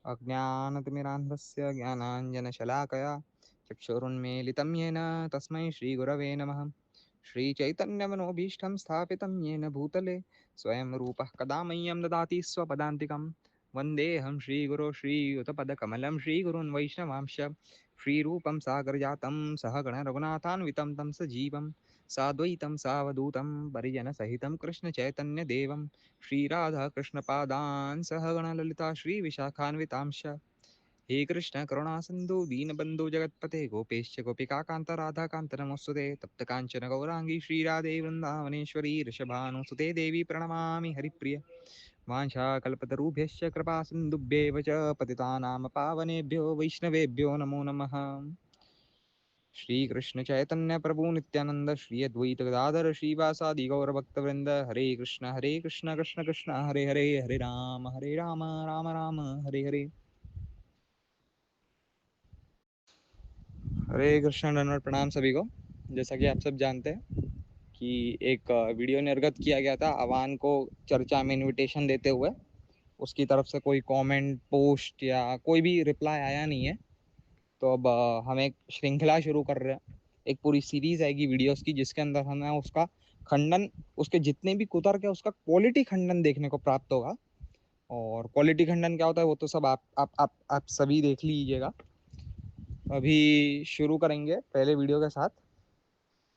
अज्ञानतिमिरान्धस्य ज्ञानाञ्जनशलाकया चक्षुरुन्मीलितं येन तस्मै श्रीगुरवे नमः। श्रीचैतन्यमनोभीष्टं स्थापितं येन भूतले स्वयं रूपः कदा मह्यं ददाति स्वपदान्तिकं। वन्देऽहं श्रीगुरो श्रीयुतपदकमलं श्रीगुरून् वैष्णवांश्च श्रीरूपं सागरजातं सहगणरघुनाथान्वितं तं सजीवं साद्वैतं सावधूतं परिजनसहितं कृष्णचैतन्यदेवं श्रीराधाकृष्णपादान् सहगणललिता श्रीविशाखान्वितांश्च। हे कृष्ण करुणा सिंधु दीनबंधु जगतपते गोपेश्च गोपिकाकांत राधाकांत नमोस्तुते तप्त कांचन गौरांगी श्रीराधे वृंदावनेश्वरी ऋषभानुसुते देवी प्रणमामि हरिप्रिय। वाञ्छाकल्पतरुभ्यश्च कृपा सिन्धुभ्येव च पतितानां पावनेभ्यो वैष्णवेभ्यो नमो नमः। श्रीकृष्ण चैतन्य प्रभु नित्यानंद श्री अद्वैत गदाधर श्रीवासादि गौरभक्तवृंद हरे कृष्ण कृष्ण कृष्ण हरे हरे हरे राम राम राम हरे हरे। हरे कृष्ण दंडवत प्रणाम सभी को। जैसा कि आप सब जानते हैं कि एक वीडियो निर्गत किया गया था आह्वान को चर्चा में इनविटेशन देते हुए, उसकी तरफ से कोई कमेंट पोस्ट या कोई भी रिप्लाई आया नहीं है। तो अब हम एक श्रृंखला शुरू कर रहे हैं, एक पूरी सीरीज आएगी वीडियोस की जिसके अंदर हमें उसका खंडन, उसके जितने भी कुतर्क है उसका क्वालिटी खंडन देखने को प्राप्त होगा। और क्वालिटी खंडन क्या होता है वो तो सब आप सभी देख लीजिएगा। अभी शुरू करेंगे पहले वीडियो के साथ।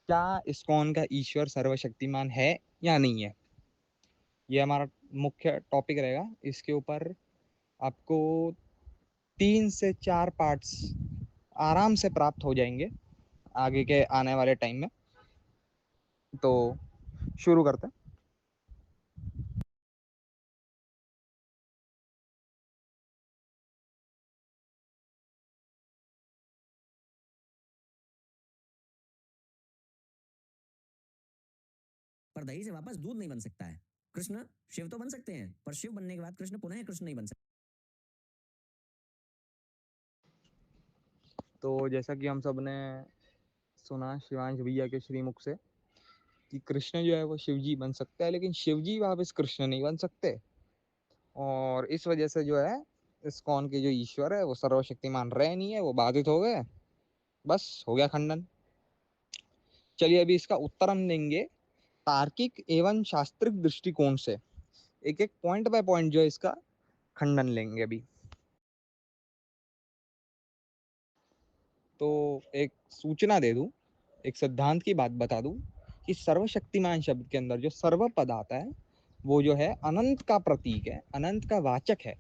क्या इस्कॉन का ईश्वर सर्वशक्तिमान है या नहीं है, ये हमारा मुख्य टॉपिक रहेगा। इसके ऊपर आपको 3 से 4 पार्ट्स आराम से प्राप्त हो जाएंगे आगे के आने वाले टाइम में। तो शुरू करते हैं। पर दही से वापस दूध नहीं बन सकता है। कृष्ण शिव तो बन सकते हैं, पर शिव बनने के बाद कृष्ण पुनः कृष्ण नहीं बन सकते। तो जैसा कि हम सब ने सुना शिवांश भैया के श्रीमुख से कि कृष्ण जो है वो शिव जी बन सकता है, लेकिन शिव जी वापस कृष्ण नहीं बन सकते। और इस वजह से जो है इस्कॉन के जो ईश्वर है वो सर्वशक्तिमान रहे नहीं है, वो बाधित हो गए। बस हो गया खंडन। चलिए अभी इसका उत्तर हम देंगे तार्किक एवं शास्त्रिक दृष्टिकोण से। एक एक पॉइंट बाय पॉइंट जो है इसका खंडन लेंगे अभी। तो एक सूचना दे दूं, एक सिद्धांत की बात बता दूं कि सर्वशक्तिमान शब्द के अंदर जो सर्व पद आता है वो जो है अनंत का प्रतीक है, अनंत का वाचक है।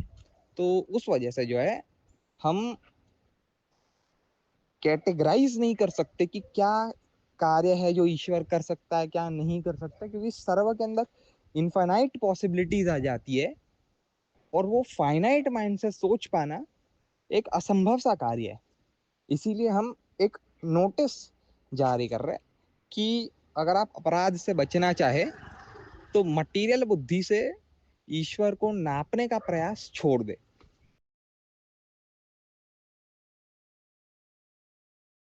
तो उस वजह से जो है हम कैटेगराइज नहीं कर सकते कि क्या कार्य है जो ईश्वर कर सकता है क्या नहीं कर सकता, क्योंकि सर्व के अंदर इनफाइनाइट पॉसिबिलिटीज आ जाती है और वो फाइनाइट माइंड से सोच पाना एक असंभव सा कार्य है। इसीलिए हम एक नोटिस जारी कर रहे हैं कि अगर आप अपराध से बचना चाहे तो मटेरियल बुद्धि से ईश्वर को नापने का प्रयास छोड़ दे।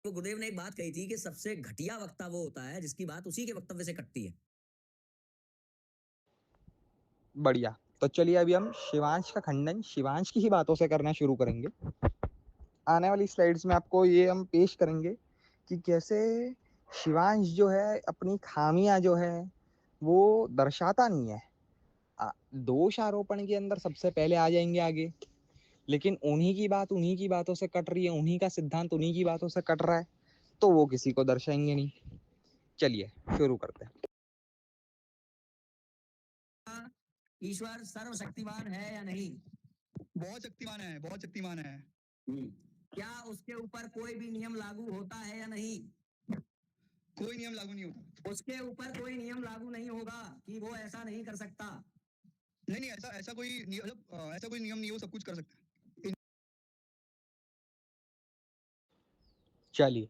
तो गुरुदेव ने एक बात कही थी कि सबसे घटिया वक्ता वो होता है जिसकी बात उसी के वक्तव्य से कटती है। बढ़िया। तो चलिए अभी हम शिवांश का खंडन शिवांश की ही बातों से करना शुरू करेंगे। आने वाली स्लाइड्स में आपको ये हम पेश करेंगे कि कैसे शिवांश जो है अपनी खामियां जो है वो दर्शाता नहीं है। दोष आरोपण के अंदर सबसे पहले आ जाएंगे आगे, लेकिन उन्हीं की बात उन्हीं की बातों से कट रही है, उन्हीं का सिद्धांत उन्हीं की बातों से कट रहा है, तो वो किसी को दर्शाएंगे नहीं। चलिए शुरू करते हैं। ईश्वर सर्वशक्तिमान है या नहीं? बहुत शक्तिमान है, बहुत शक्तिमान है। क्या उसके ऊपर कोई भी नियम लागू होता है या नहीं? कोई नियम लागू नहीं होता। उसके ऊपर कोई नियम लागू नहीं होगा कि वो ऐसा नहीं कर सकता। नहीं नहीं, ऐसा कोई ऐसा कोई नियम नहीं, वो सब कुछ कर सकता है। चलिए,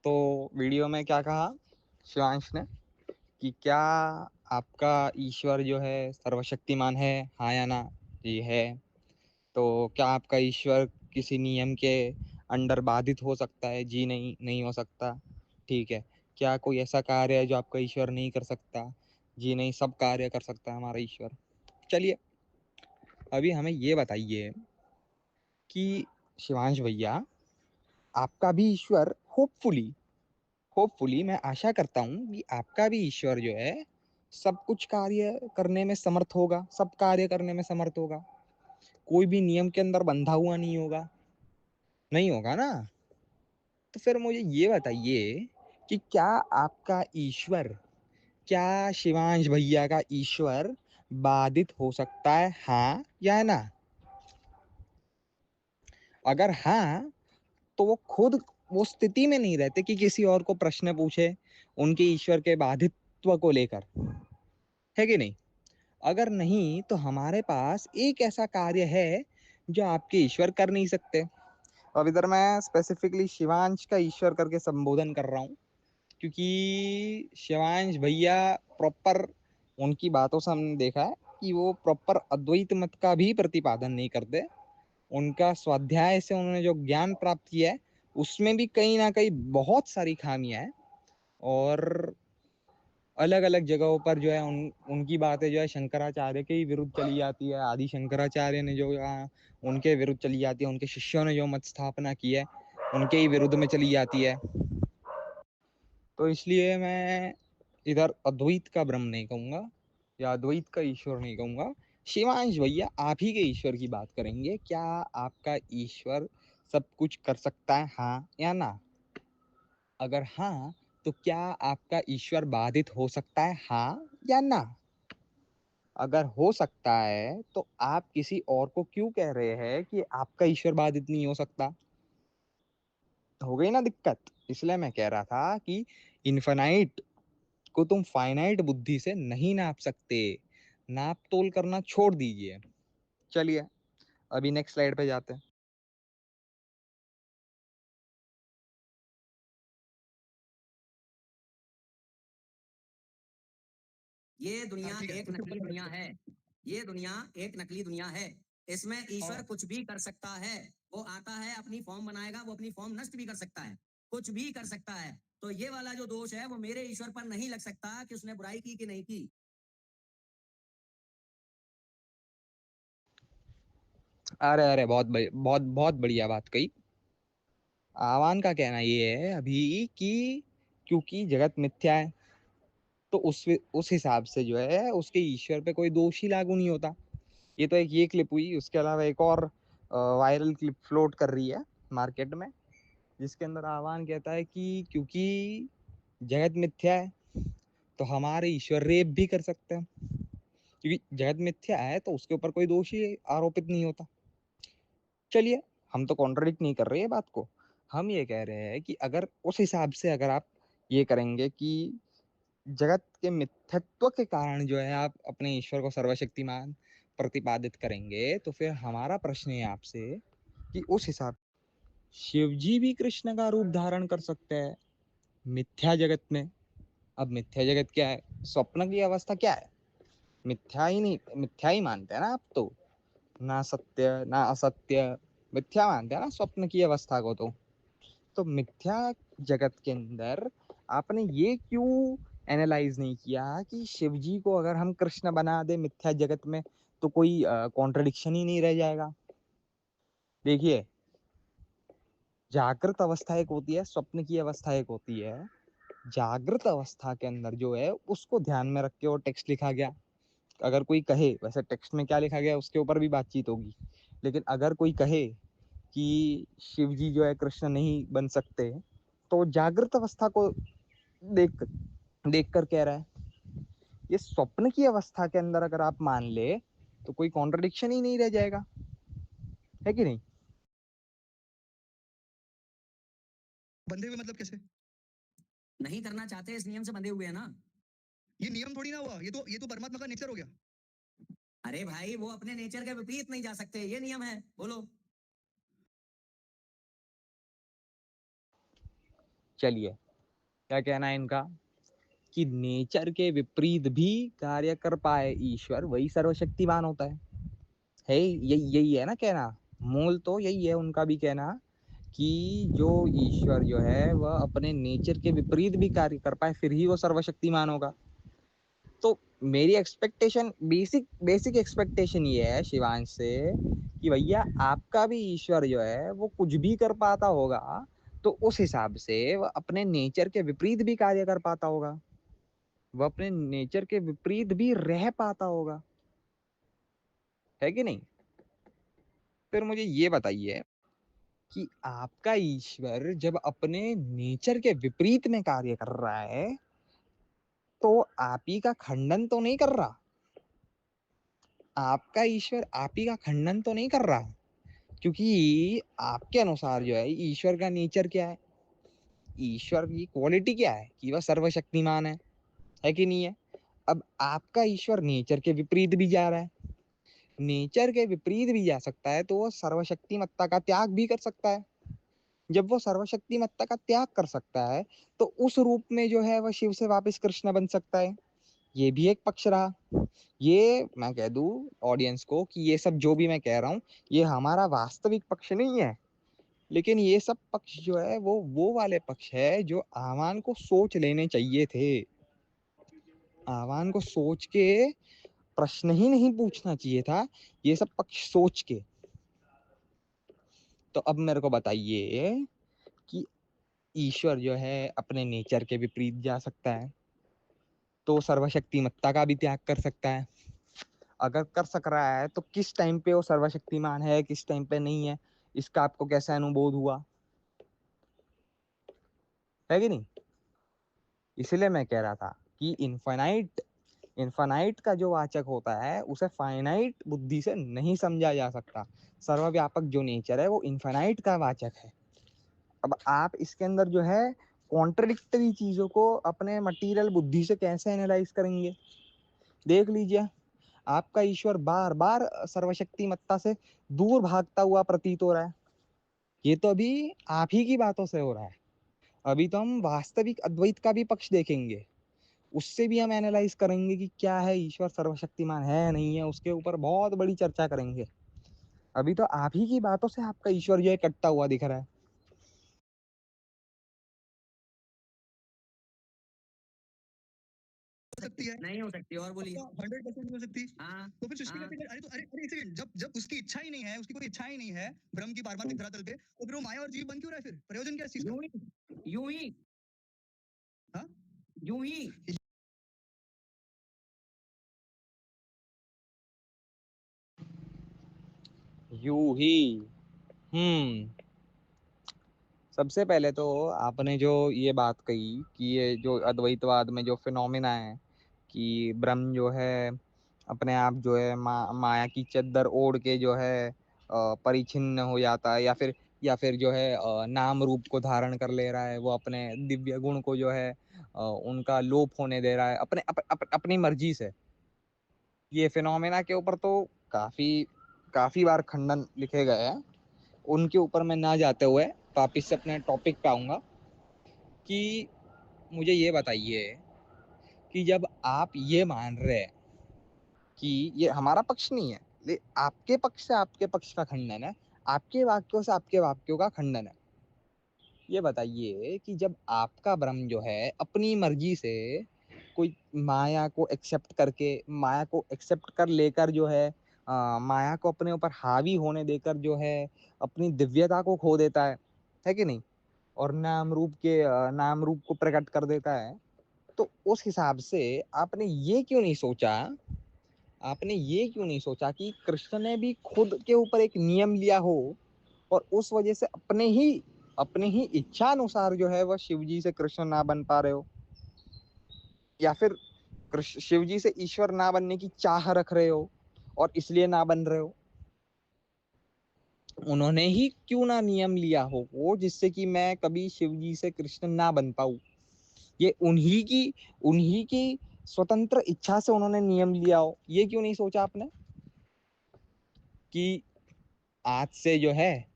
तो वीडियो में क्या कहा शिवांश ने कि क्या आपका ईश्वर जो है सर्वशक्तिमान है, हाँ या ना? जी है। तो क्या आपका ईश्वर किसी नियम के अंडर बाधित हो सकता है? जी नहीं, नहीं हो सकता। ठीक है। क्या कोई ऐसा कार्य है जो आपका ईश्वर नहीं कर सकता? जी नहीं, सब कार्य कर सकता है हमारा ईश्वर। चलिए अभी हमें ये बताइए कि शिवांश भैया, आपका भी ईश्वर होपफुली मैं आशा करता हूँ कि आपका भी ईश्वर जो है सब कुछ कार्य करने में समर्थ होगा, सब कार्य करने में समर्थ होगा, कोई भी नियम के अंदर बंधा हुआ नहीं होगा, नहीं होगा ना? तो फिर मुझे ये बताइए कि क्या आपका ईश्वर, क्या शिवांश भैया का ईश्वर बाधित हो सकता है, हाँ या ना? अगर हाँ, तो वो खुद वो स्थिति में नहीं रहते कि किसी और को प्रश्न पूछे उनके ईश्वर के बाधित्व को लेकर, है कि नहीं? अगर नहीं, तो हमारे पास एक ऐसा कार्य है जो आपके ईश्वर कर नहीं सकते। अब इधर मैं स्पेसिफिकली शिवांश का ईश्वर करके संबोधन कर रहा हूँ, क्योंकि शिवांश भैया प्रॉपर, उनकी बातों से हमने देखा है कि वो प्रॉपर अद्वैत मत का भी प्रतिपादन नहीं करते। उनका स्वाध्याय से उन्होंने जो ज्ञान प्राप्त किया है उसमें भी कहीं ना कहीं बहुत सारी खामियां हैं, और अलग अलग जगहों पर जो है उनकी बातें जो है शंकराचार्य के ही विरुद्ध चली जाती है। आदि शंकराचार्य ने जो उनके विरुद्ध चली जाती है, उनके शिष्यों ने जो मत स्थापना की है उनके ही विरुद्ध में चली जाती है। तो इसलिए मैं इधर अद्वैत का ब्रह्म नहीं कहूंगा या अद्वैत का ईश्वर नहीं कहूंगा। शिवांश भैया, आप ही के ईश्वर की बात करेंगे। क्या आपका ईश्वर सब कुछ कर सकता है, हाँ या ना? अगर हाँ, तो क्या आपका ईश्वर बाधित हो सकता है, हाँ या ना? अगर हो सकता है तो आप किसी और को क्यों कह रहे हैं कि आपका ईश्वर बाधित नहीं हो सकता? हो गई ना दिक्कत? इसलिए मैं कह रहा था कि इनफाइनाइट को तुम फाइनाइट बुद्धि से नहीं नाप सकते। नाप तोल करना छोड़ दीजिए। चलिए अभी नेक्स्ट स्लाइड पे जाते हैं। ये दुनिया ठीक है। एक नकली दुनिया है। ये दुनिया एक नकली दुनिया है। इसमें ईश्वर हाँ। कुछ भी कर सकता है। वो आता है, अपनी फॉर्म बनाएगा, वो अपनी फॉर्म नष्ट भी कर सकता है, कुछ भी कर सकता है। तो ये वाला जो दोष है वो मेरे ईश्वर पर नहीं लग सकता कि उसने बुराई की कि नहीं की। अरे अरे, बहुत बहुत बढ़िया बात कही। आवान का कहना ये है अभी कि क्योंकि जगत मिथ्या है, तो उस हिसाब से जो है उसके ईश्वर पे कोई दोष ही लागू नहीं होता। ये तो एक ये क्लिप हुई, उसके अलावा एक और वायरल क्लिप फ्लोट कर रही है मार्केट में, जिसके अंदर आह्वान कहता है कि क्योंकि जगत मिथ्या है तो हमारे ईश्वर रेप भी कर सकते हैं, क्योंकि जगत मिथ्या है तो उसके ऊपर कोई दोष ही आरोपित नहीं होता। चलिए, हम तो कॉन्ट्रडिक्ट नहीं कर रहे हैं बात को। हम ये कह रहे हैं कि अगर उस हिसाब से अगर आप ये करेंगे कि जगत के मिथ्यत्व के कारण जो है आप अपने ईश्वर को सर्वशक्तिमान प्रतिपादित करेंगे, तो फिर हमारा प्रश्न है आपसे कि उस हिसाब शिव जी भी कृष्ण का रूप धारण कर सकते हैं मिथ्या जगत में। अब मिथ्या जगत क्या है? स्वप्न की अवस्था क्या है? मिथ्या ही नहीं, मिथ्या ही मानते हैं ना आप तो। ना सत्य ना असत्य, मिथ्या मानते हैं ना स्वप्न की अवस्था को। तो मिथ्या जगत के अंदर आपने ये क्यों एनालाइज नहीं किया कि शिव जी को अगर हम कृष्ण बना दे मिथ्या जगत में तो कोई कॉन्ट्रडिक्शन ही नहीं रह जाएगा? देखिए, जागृत अवस्था एक होती है, स्वप्न की अवस्था एक होती है। जागृत अवस्था के अंदर जो है उसको ध्यान में रख के वो टेक्स्ट लिखा गया। अगर कोई कहे, वैसे टेक्स्ट में क्या लिखा गया उसके ऊपर भी बातचीत होगी, लेकिन अगर कोई कहे कि शिव जी जो है कृष्ण नहीं बन सकते, तो जागृत अवस्था को देख देख कर कह रहा है। ये स्वप्न की अवस्था के अंदर अगर आप मान ले तो कोई कॉन्ट्रडिक्शन ही नहीं रह जाएगा, है कि नहीं? बंधे हुए मतलब कैसे? नहीं करना चाहते इस नियम से बंधे हुए हैं ना। ये नियम थोड़ी ना हुआ, ये तो परमात्मा का नेचर हो गया। अरे भाई, वो अपने नेचर के विपरीत नहीं जा सकते, ये नियम है। बोलो। चलिए, क्या कहना है इनका कि नेचर के विपरीत भी कार्य कर पाए ईश्वर, वही सर्वशक्तिमान होता है यही यही है ना कहना। मूल तो यही है उनका भी कहना कि जो ईश्वर जो है वह अपने नेचर के विपरीत भी कार्य कर पाए फिर ही वो सर्वशक्तिमान होगा। तो मेरी एक्सपेक्टेशन बेसिक एक्सपेक्टेशन ये है शिवांश से कि भैया आपका भी ईश्वर जो है वो कुछ भी कर पाता होगा तो उस हिसाब से वो अपने नेचर के विपरीत भी कार्य कर पाता होगा, वो अपने नेचर के विपरीत भी रह पाता होगा, है कि नहीं? फिर मुझे ये बताइए कि आपका ईश्वर जब अपने नेचर के विपरीत में कार्य कर रहा है तो आप ही का खंडन तो नहीं कर रहा, आपका ईश्वर आप ही का खंडन तो नहीं कर रहा, क्योंकि आपके अनुसार जो है ईश्वर का नेचर क्या है, ईश्वर की क्वालिटी क्या है कि वह सर्वशक्तिमान है कि नहीं है? अब आपका ईश्वर नेचर के विपरीत भी जा रहा है, नेचर के विपरीत भी जा सकता है तो वो सर्वशक्तिमत्ता का त्याग भी कर सकता है। जब वो सर्वशक्तिमत्ता का त्याग कर सकता है तो उस रूप में जो है वह शिव से वापस कृष्ण बन सकता है। ये भी एक पक्ष रहा। ये मैं कह दूं ऑडियंस को कि ये सब जो भी मैं कह रहा हूँ ये हमारा वास्तविक पक्ष नहीं है, लेकिन ये सब पक्ष जो है वो वाले पक्ष है जो आह्वान को सोच लेने चाहिए थे। आह्वान को सोच के प्रश्न ही नहीं पूछना चाहिए था, ये सब पक्ष सोच के। तो अब मेरे को बताइए कि ईश्वर जो है अपने नेचर के विपरीत जा सकता है तो सर्वशक्तिमत्ता का भी त्याग कर सकता है। अगर कर सक रहा है तो किस टाइम पे वो सर्वशक्तिमान है किस टाइम पे नहीं है, इसका आपको कैसा अनुभव हुआ, है कि नहीं? इसलिए मैं कह रहा था कि इनफाइनाइट का जो वाचक होता है उसे फाइनाइट बुद्धि से नहीं समझा जा सकता। सर्वव्यापक जो नेचर है वो इनफाइनाइट का वाचक है। अब आप इसके अंदर जो है कॉन्ट्रडिक्टरी चीजों को अपने मटेरियल बुद्धि से कैसे एनालाइज करेंगे? देख लीजिए, आपका ईश्वर बार बार सर्वशक्तिमत्ता से दूर भागता हुआ प्रतीत हो रहा है। ये तो अभी आप ही की बातों से हो रहा है, अभी तो हम वास्तविक अद्वैत का भी पक्ष देखेंगे, उससे भी हम एनालाइज करेंगे कि क्या है ईश्वर सर्वशक्तिमान है नहीं है, उसके ऊपर बहुत बड़ी चर्चा करेंगे। अभी तो आप ही की बातों से आपका ईश्वर जो है कटता हुआ दिख रहा है। हो सकती है नहीं हो सकती, और बोलिए। 100% हो सकती। हाँ तो फिर सृष्टि हाँ कैसे अरे तो अरे अरे एक सेकंड, जब जब उसकी इच्छा ही नहीं है, उसकी कोई इच्छा ही नहीं है ब्रह्म की पारमार्थिक धरातल पे, तो फिर वो माया और जीव बन क्यों रहा है? फिर प्रयोजन क्या है इस चीज का? यूं ही हाँ यूं ही यू ही। हम्म सबसे पहले तो आपने जो ये बात कही कि ये जो अद्वैतवाद में जो फिनोमिना है कि ब्रह्म जो है अपने आप जो है माया की चद्दर ओढ़ के जो है परिचिन्न हो जाता है, या फिर जो है नाम रूप को धारण कर ले रहा है, वो अपने दिव्य गुण को जो है उनका लोप होने दे रहा है अपनी मर्जी से। ये फिनोमिना के ऊपर तो काफी काफी बार खंडन लिखे गए हैं, उनके ऊपर मैं ना जाते हुए वापिस से अपने टॉपिक पे आऊंगा कि मुझे ये बताइए कि जब आप ये मान रहे हैं कि ये हमारा पक्ष नहीं है, आपके पक्ष से आपके पक्ष का खंडन है, आपके वाक्यों से आपके वाक्यों का खंडन है, ये बताइए कि जब आपका ब्रह्म जो है अपनी मर्जी से कोई माया को एक्सेप्ट कर लेकर जो है माया को अपने ऊपर हावी होने देकर जो है अपनी दिव्यता को खो देता है कि नहीं? और नाम रूप को प्रकट कर देता है, तो उस हिसाब से आपने ये क्यों नहीं सोचा कि कृष्ण ने भी खुद के ऊपर एक नियम लिया हो और उस वजह से अपने ही इच्छा अनुसार जो है वह शिव जी से कृष्ण ना बन पा रहे हो, या फिर शिव जी से ईश्वर ना बनने की चाह रख रहे हो और इसलिए ना बन रहे हो? उन्होंने ही क्यों ना नियम लिया हो वो जिससे कि मैं कभी शिव जी से कृष्ण ना बन पाऊं? ये उन्हीं की स्वतंत्र इच्छा से उन्होंने नियम लिया हो, ये क्यों नहीं सोचा आपने कि आज से जो है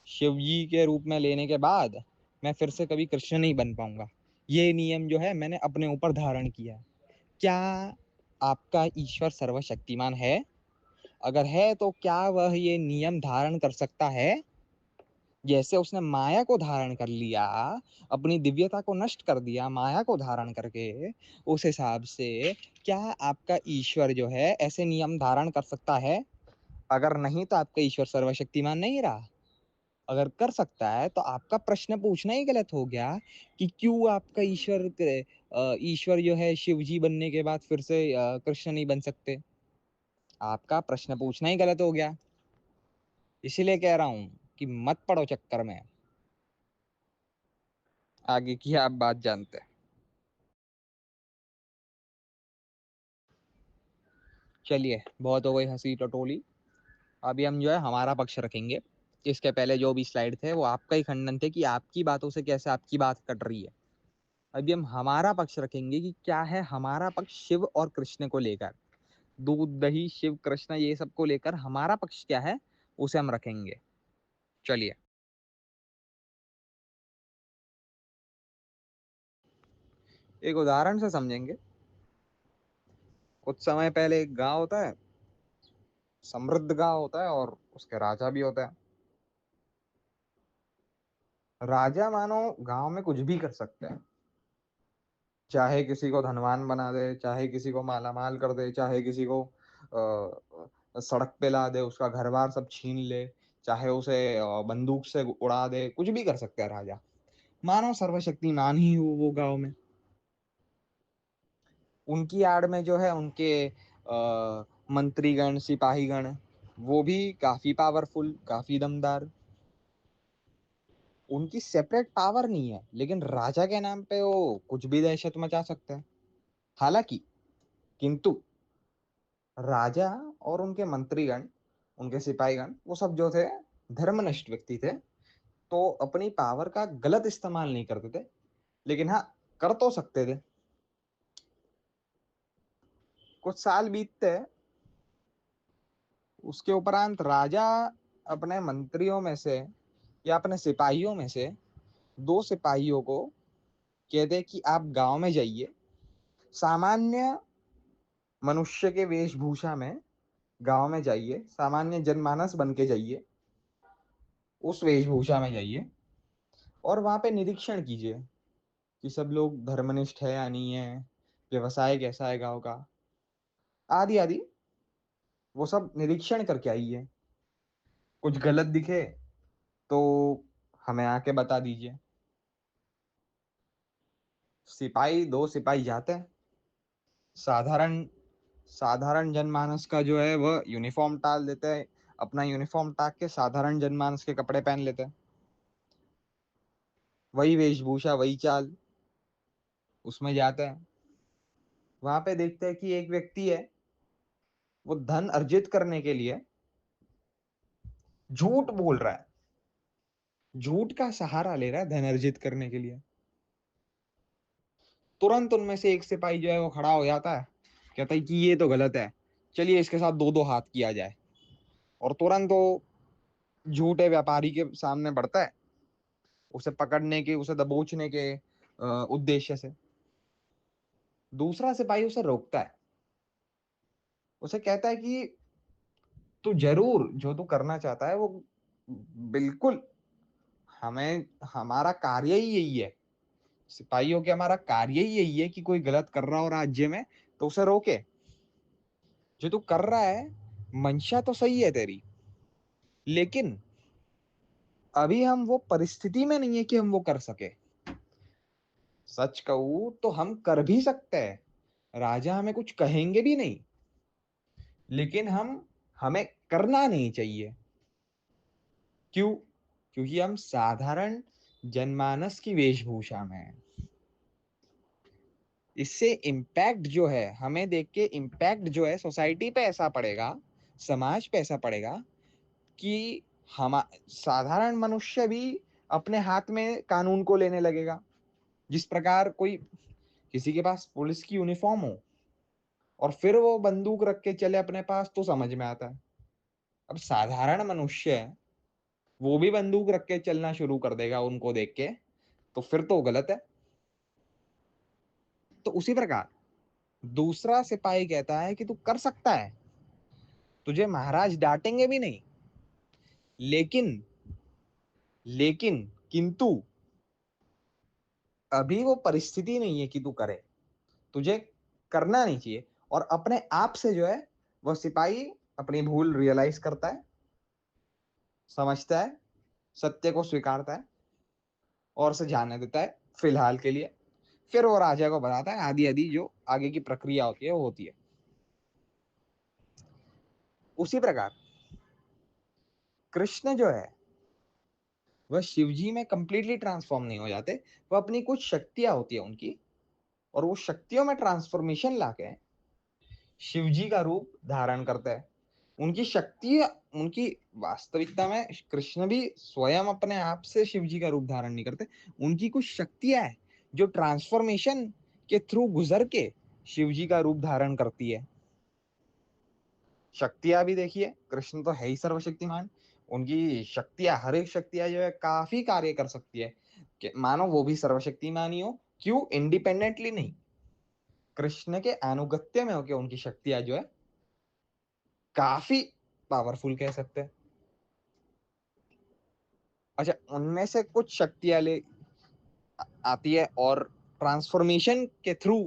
शिव जी के रूप में लेने के बाद मैं फिर से कभी कृष्ण नहीं बन पाऊंगा, ये नियम जो है मैंने अपने ऊपर धारण किया है। क्या आपका ईश्वर सर्वशक्तिमान है? अगर है तो क्या वह ये नियम धारण कर सकता है जैसे उसने माया को धारण कर लिया, अपनी दिव्यता को नष्ट कर दिया माया को धारण करके, उस हिसाब से क्या आपका ईश्वर जो है ऐसे नियम धारण कर सकता है? अगर नहीं तो आपका ईश्वर सर्वशक्तिमान नहीं रहा। अगर कर सकता है तो आपका प्रश्न पूछना ही गलत हो गया कि क्यों आपका ईश्वर जो है शिव जी बनने के बाद फिर से कृष्ण नहीं बन सकते। आपका प्रश्न पूछना ही गलत हो गया। इसीलिए कह रहा हूं कि मत पड़ो चक्कर में। आगे की आप बात जानते हैं। चलिए, बहुत हो गई हंसी टटोली। अभी हम जो है हमारा पक्ष रखेंगे। इसके पहले जो भी स्लाइड थे वो आपका ही खंडन थे कि आपकी बातों से कैसे आपकी बात कट रही है। अभी हम हमारा पक्ष रखेंगे कि क्या है हमारा पक्ष शिव और कृष्ण को लेकर। दूध दही शिव कृष्ण ये सब को लेकर हमारा पक्ष क्या है उसे हम रखेंगे। चलिए, एक उदाहरण से समझेंगे। कुछ समय पहले एक गांव होता है, समृद्ध गांव होता है और उसके राजा भी होता है। राजा मानो गांव में कुछ भी कर सकते हैं, चाहे किसी को धनवान बना दे, चाहे किसी को मालामाल कर दे, चाहे किसी को सड़क पे ला दे, उसका घर बार सब छीन ले, चाहे उसे बंदूक से उड़ा दे, कुछ भी कर सकते हैं राजा। मानो सर्वशक्तिमान ही हो वो गांव में। उनकी आड़ में जो है उनके मंत्रीगण सिपाहीगण वो भी काफी पावरफुल, काफी दमदार। उनकी सेपरेट पावर नहीं है, लेकिन राजा के नाम पे वो कुछ भी दहशत मचा सकते हैं। हालांकि किंतु राजा और उनके मंत्रीगण, उनके सिपाहीगण वो सब जो थे धर्मनिष्ठ व्यक्ति थे, तो अपनी पावर का गलत इस्तेमाल नहीं करते थे, लेकिन हाँ कर तो सकते थे। कुछ साल बीतते, उसके उपरांत राजा अपने मंत्रियों में से या अपने सिपाहियों में से दो सिपाहियों को कहते कि आप गांव में जाइए, सामान्य मनुष्य के वेशभूषा में गांव में जाइए, सामान्य जनमानस बन के जाइए, उस वेशभूषा में जाइए और वहां पे निरीक्षण कीजिए कि सब लोग धर्मनिष्ठ है या नहीं है, व्यवसाय कैसा है गांव का, आदि आदि। वो सब निरीक्षण करके आइए। कुछ गलत दिखे तो हमें आके बता दीजिए। सिपाही, दो सिपाही जाते हैं। साधारण साधारण जनमानस का जो है वह यूनिफॉर्म टाल देते हैं, अपना यूनिफॉर्म टाक के साधारण जनमानस के कपड़े पहन लेते हैं। वही वेशभूषा, वही चाल, उसमें जाते हैं। वहां पे देखते हैं कि एक व्यक्ति है, वो धन अर्जित करने के लिए झूठ बोल रहा है, झूठ का सहारा ले रहा है धन अर्जित करने के लिए। तुरंत उनमें से एक सिपाही जो है वो खड़ा हो जाता है, कहता है कि ये तो गलत है, चलिए इसके साथ दो दो हाथ किया जाए। और तुरंत वो झूठे व्यापारी के सामने बढ़ता है, उसे पकड़ने के, उसे दबोचने के उद्देश्य से। दूसरा सिपाही उसे रोकता है, उसे कहता है कि तू जरूर जो तू करना चाहता है वो बिल्कुल, हमें हमारा कार्य ही यही है, सिपाहियों के हमारा कार्य ही यही है कि कोई गलत कर रहा हो राज्य में तो उसे रोके। जो तू कर रहा है मंशा तो सही है तेरी, लेकिन अभी हम वो परिस्थिति में नहीं है कि हम वो कर सके। सच कहूं तो हम कर भी सकते हैं, राजा हमें कुछ कहेंगे भी नहीं, लेकिन हमें करना नहीं चाहिए। क्यों? क्योंकि हम साधारण जनमानस की वेशभूषा में हैं। इससे इम्पैक्ट जो है, हमें देख के इम्पैक्ट जो है सोसाइटी पे ऐसा पड़ेगा, समाज पे ऐसा पड़ेगा कि हम साधारण मनुष्य भी अपने हाथ में कानून को लेने लगेगा। जिस प्रकार कोई, किसी के पास पुलिस की यूनिफॉर्म हो और फिर वो बंदूक रख के चले अपने पास तो समझ में आता है। अब साधारण मनुष्य है, वो भी बंदूक रख के चलना शुरू कर देगा उनको देख के, तो फिर तो गलत है। तो उसी प्रकार दूसरा सिपाही कहता है कि तू कर सकता है, तुझे महाराज डांटेंगे भी नहीं, लेकिन लेकिन किंतु अभी वो परिस्थिति नहीं है कि तू करे, तुझे करना नहीं चाहिए। और अपने आप से जो है वो सिपाही अपनी भूल रियलाइज करता है, समझता है, सत्य को स्वीकारता है और उसे जाने देता है फिलहाल के लिए। फिर वो राजा को बताता है, आदि आदि जो आगे की प्रक्रिया होती है वो होती है। उसी प्रकार कृष्ण जो है वह शिव जी में कंप्लीटली ट्रांसफॉर्म नहीं हो जाते, वह अपनी कुछ शक्तियां होती है उनकी, और वो शक्तियों में ट्रांसफॉर्मेशन लाके शिव जी का रूप धारण करते हैं। उनकी शक्ति, उनकी वास्तविकता में कृष्ण भी स्वयं अपने आप से शिव जी का रूप धारण नहीं करते, उनकी कुछ शक्तियां हैं जो ट्रांसफॉर्मेशन के थ्रू गुजर के शिव जी का रूप धारण करती है। शक्तियां भी देखिए, कृष्ण तो है ही सर्वशक्तिमान, उनकी शक्तियां, हर एक शक्तियां जो है काफी कार्य कर सकती है कि मानो वो भी सर्वशक्तिमान ही हो। क्यों? इंडिपेंडेंटली नहीं, कृष्ण के अनुगत्य में होकर उनकी शक्तियां जो है काफी पावरफुल कह सकते हैं। अच्छा, उनमें से कुछ शक्तियां ले आती है और ट्रांसफॉर्मेशन के थ्रू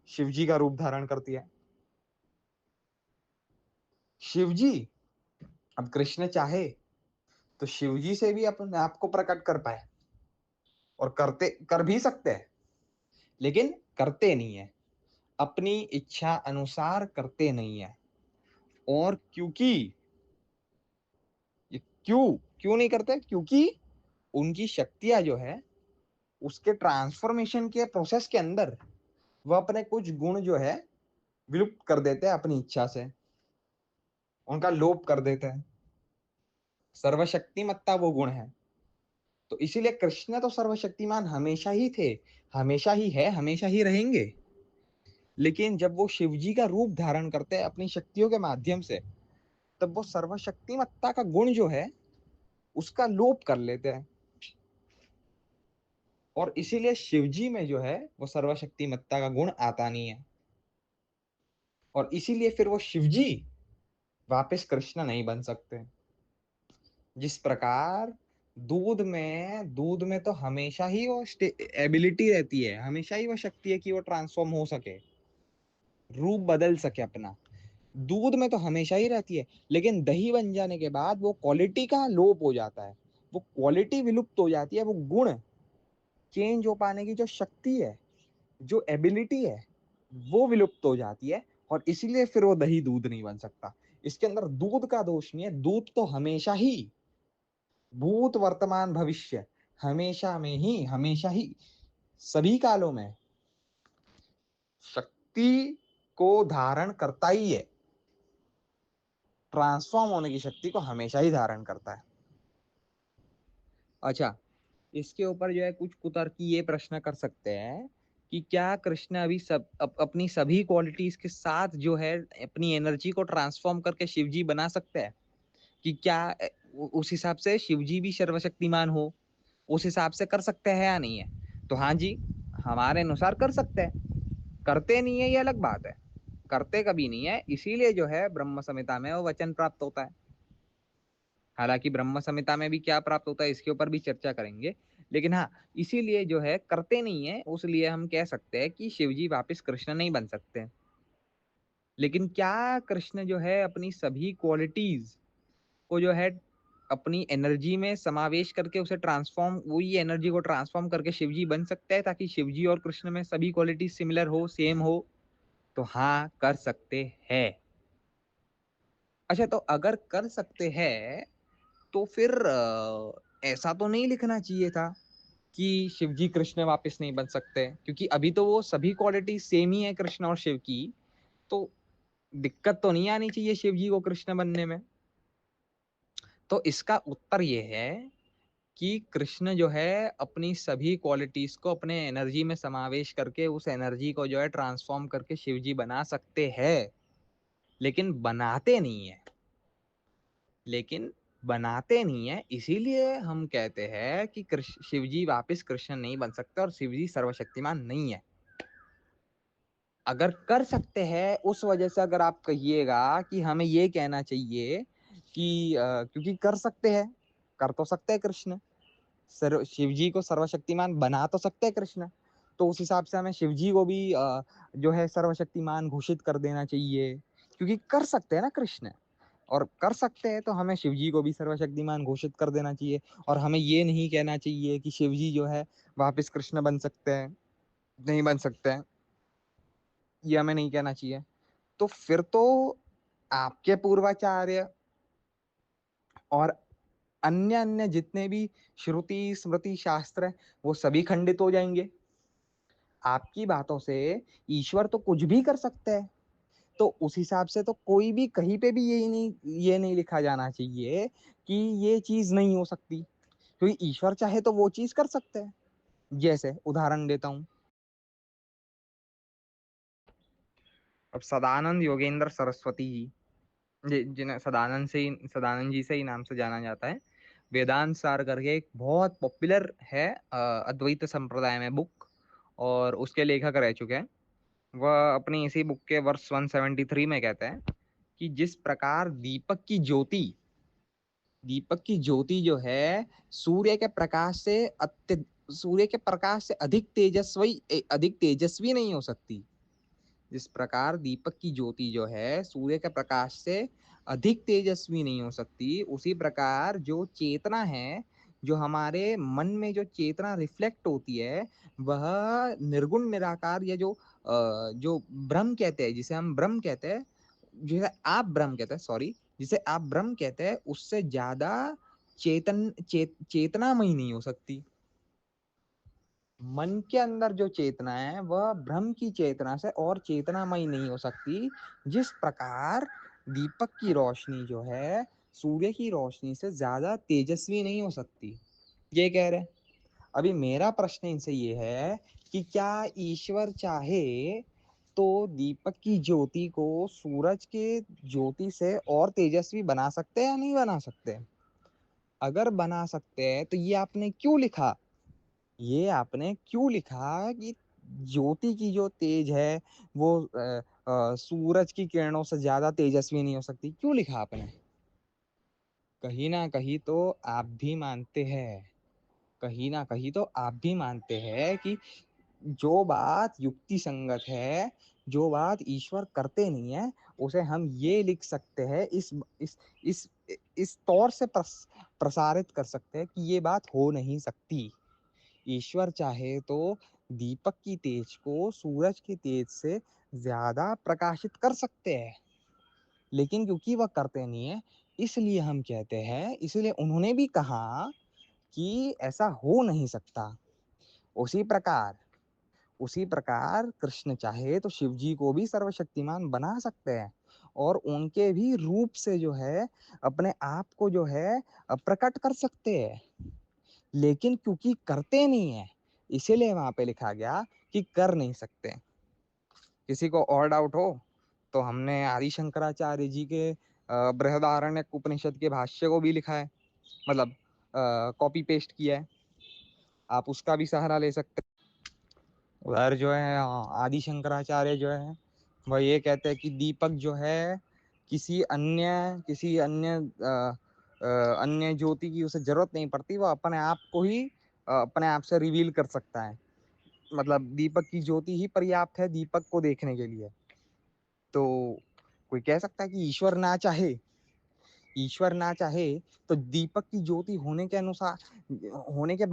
शिव जी का रूप धारण करती है। शिव जी, अब कृष्ण चाहे तो शिव जी से भी अपने आप को प्रकट कर पाए, और कर भी सकते हैं, लेकिन करते नहीं है, अपनी इच्छा अनुसार करते नहीं है। और क्योंकि ये क्यों क्यों नहीं करते? क्योंकि उनकी शक्तियां जो है उसके ट्रांसफॉर्मेशन के प्रोसेस के अंदर वह अपने कुछ गुण जो है विलुप्त कर देते हैं अपनी इच्छा से, उनका लोप कर देते हैं। सर्वशक्तिमत्ता वो गुण है। तो इसीलिए कृष्ण तो सर्वशक्तिमान हमेशा ही थे, हमेशा ही है, हमेशा ही रहेंगे। लेकिन जब वो शिव जी का रूप धारण करते हैं अपनी शक्तियों के माध्यम से, तब वो सर्वशक्तिमत्ता का गुण जो है उसका लोप कर लेते हैं। और इसीलिए शिव जी में जो है वो सर्वशक्तिमत्ता का गुण आता नहीं है, और इसीलिए फिर वो शिव जी वापस कृष्ण नहीं बन सकते। जिस प्रकार दूध में तो हमेशा ही वो एबिलिटी रहती है, हमेशा ही वो शक्ति है कि वो ट्रांसफॉर्म हो सके, रूप बदल सके अपना, दूध में तो हमेशा ही रहती है। लेकिन दही बन जाने के बाद वो क्वालिटी का लोप हो जाता है, वो क्वालिटी विलुप्त हो जाती है, वो गुण चेंज हो पाने की जो शक्ति है, जो एबिलिटी है, वो विलुप्त हो जाती है। और इसीलिए फिर वो दही दूध नहीं बन सकता। इसके अंदर दूध का दोष नहीं है, दूध तो हमेशा ही, भूत वर्तमान भविष्य, हमेशा ही सभी कालों में शक्ति को धारण करता ही है, ट्रांसफॉर्म होने की शक्ति को हमेशा ही धारण करता है। अच्छा, इसके ऊपर जो है कुछ कुतर्की ये प्रश्न कर सकते हैं कि क्या कृष्ण अभी अपनी सभी क्वालिटीज के साथ जो है अपनी एनर्जी को ट्रांसफॉर्म करके शिवजी बना सकते हैं? कि क्या उस हिसाब से शिवजी भी सर्वशक्तिमान हो, उस हिसाब से कर सकते हैं या नहीं है? तो हाँ जी, हमारे अनुसार कर सकते हैं। करते नहीं है ये अलग बात है, करते कभी नहीं है, इसीलिए जो है ब्रह्म संहिता में वो वचन प्राप्त होता है। हालांकि ब्रह्म संहिता में भी क्या प्राप्त होता है इसके ऊपर भी चर्चा करेंगे, लेकिन हाँ, इसीलिए जो है करते नहीं है, उसलिए हम कह सकते हैं कि शिवजी वापस कृष्ण नहीं बन सकते। लेकिन क्या कृष्ण जो है अपनी सभी क्वालिटीज को जो है अपनी एनर्जी में समावेश करके उसे ट्रांसफॉर्म, वही एनर्जी को ट्रांसफॉर्म करके शिवजी बन सकते हैं ताकि शिवजी और कृष्ण में सभी क्वालिटी सिमिलर हो, सेम हो? तो हाँ, कर सकते हैं। अच्छा, तो अगर कर सकते हैं तो फिर ऐसा तो नहीं लिखना चाहिए था कि शिवजी कृष्ण वापस नहीं बन सकते, क्योंकि अभी तो वो सभी क्वालिटी सेम ही है कृष्ण और शिव की, तो दिक्कत तो नहीं आनी चाहिए शिवजी को कृष्ण बनने में। तो इसका उत्तर ये है कि कृष्ण जो है अपनी सभी क्वालिटीज को अपने एनर्जी में समावेश करके उस एनर्जी को जो है ट्रांसफॉर्म करके शिवजी बना सकते हैं, लेकिन बनाते नहीं है। लेकिन बनाते नहीं है, इसीलिए हम कहते हैं कि शिवजी वापस कृष्ण नहीं बन सकते और शिवजी सर्वशक्तिमान नहीं है। अगर कर सकते हैं उस वजह से अगर आप कहिएगा कि हमें ये कहना चाहिए कि क्योंकि कर सकते हैं, कर तो सकते हैं कृष्ण, शिव जी को सर्वशक्तिमान बना तो सकते हैं कृष्ण, तो उस हिसाब से हमें शिव जी को भी जो है सर्वशक्तिमान घोषित कर देना चाहिए, क्योंकि कर सकते हैं ना कृष्ण, और कर सकते हैं तो हमें शिव जी को भी सर्वशक्तिमान घोषित कर देना चाहिए। और हमें ये नहीं कहना चाहिए कि शिव जी जो है वापस कृष्ण बन सकते हैं, नहीं बन सकते हैं, ये हमें नहीं कहना चाहिए। तो फिर तो आपके पूर्वाचार्य और अन्य अन्य जितने भी श्रुति स्मृति शास्त्र है वो सभी खंडित हो जाएंगे। आपकी बातों से ईश्वर तो कुछ भी कर सकते हैं, तो उस हिसाब से तो कोई भी कहीं पे भी ये नहीं लिखा जाना चाहिए कि ये चीज नहीं हो सकती, क्योंकि ईश्वर चाहे तो वो चीज कर सकते हैं। जैसे उदाहरण देता हूँ, अब सदानंद योगेंद्र सरस्वती जी, जिन्हें सदानंद जी से ही नाम से जाना जाता है, वेदांत सार करके एक बहुत पॉपुलर है अद्वैत संप्रदाय में बुक, और उसके लेखक रह चुके हैं। वह अपनी इसी बुक के वर्ष 173 में कहते हैं कि जिस प्रकार दीपक की ज्योति जो है सूर्य के प्रकाश से सूर्य के प्रकाश से अधिक तेजस्वी नहीं हो सकती, जिस प्रकार दीपक की ज्योति जो है सूर्य के प्रकाश से अधिक तेजस्वी नहीं हो सकती, उसी प्रकार जो चेतना है, जो हमारे मन में जो चेतना रिफ्लेक्ट होती है, वह निर्गुण निराकार, या जो ब्रह्म कहते हैं, जिसे हम ब्रह्म कहते हैं, जिसे आप ब्रह्म कहते हैं, सॉरी, जिसे आप ब्रह्म कहते हैं, उससे ज्यादा चेतनामयी नहीं हो सकती। मन के अंदर जो चेतना है वह ब्रह्म की चेतना से और चेतनामयी नहीं हो सकती। जिस प्रकार दीपक की रोशनी जो है सूर्य की रोशनी से ज्यादा तेजस्वी नहीं हो सकती, ये कह रहे हैं। अभी मेरा प्रश्न इनसे ये है कि क्या ईश्वर चाहे तो दीपक की ज्योति को सूरज के ज्योति से और तेजस्वी बना सकते हैं या नहीं बना सकते? अगर बना सकते हैं तो ये आपने क्यों लिखा कि ज्योति की जो तेज है वो सूरज की किरणों से ज्यादा तेजस्वी नहीं हो सकती? क्यों लिखा आपने? कहीं ना कहीं तो आप भी मानते हैं, कहीं ना कहीं तो आप भी मानते हैं कि जो बात युक्ति संगत है, जो बात ईश्वर करते नहीं है, उसे हम ये लिख सकते हैं, इस इस तौर से प्रसारित कर सकते हैं कि ये बात हो नहीं सकती। ईश्वर चाहे तो दीपक की तेज को सूरज की तेज से ज्यादा प्रकाशित कर सकते हैं, लेकिन क्योंकि वह करते नहीं है, इसलिए हम कहते हैं, इसलिए उन्होंने भी कहा कि ऐसा हो नहीं सकता। उसी प्रकार उसी प्रकार कृष्ण चाहे तो शिव जी को भी सर्वशक्तिमान बना सकते हैं, और उनके भी रूप से जो है अपने आप को जो है प्रकट कर सकते हैं, लेकिन क्योंकि करते नहीं है, इसीलिए वहां पे लिखा गया कि कर नहीं सकते। किसी को और डाउट हो तो हमने आदि शंकराचार्य जी के बृहदारण्यक उपनिषद के भाष्य को भी लिखा है, मतलब कॉपी पेस्ट किया है, आप उसका भी सहारा ले सकते हैं। उधर जो है आदि शंकराचार्य जो है वह ये कहते हैं कि दीपक जो है किसी अन्य अन्य ज्योति की उसे जरूरत नहीं पड़ती, वो अपने आप को ही अपने आप से रिवील कर सकता है, मतलब दीपक की ज्योति ही पर्याप्त है दीपक को देखने के लिए। तो कोई कह सकता है कि ईश्वर ना चाहे तो दीपक की ज्योति होने के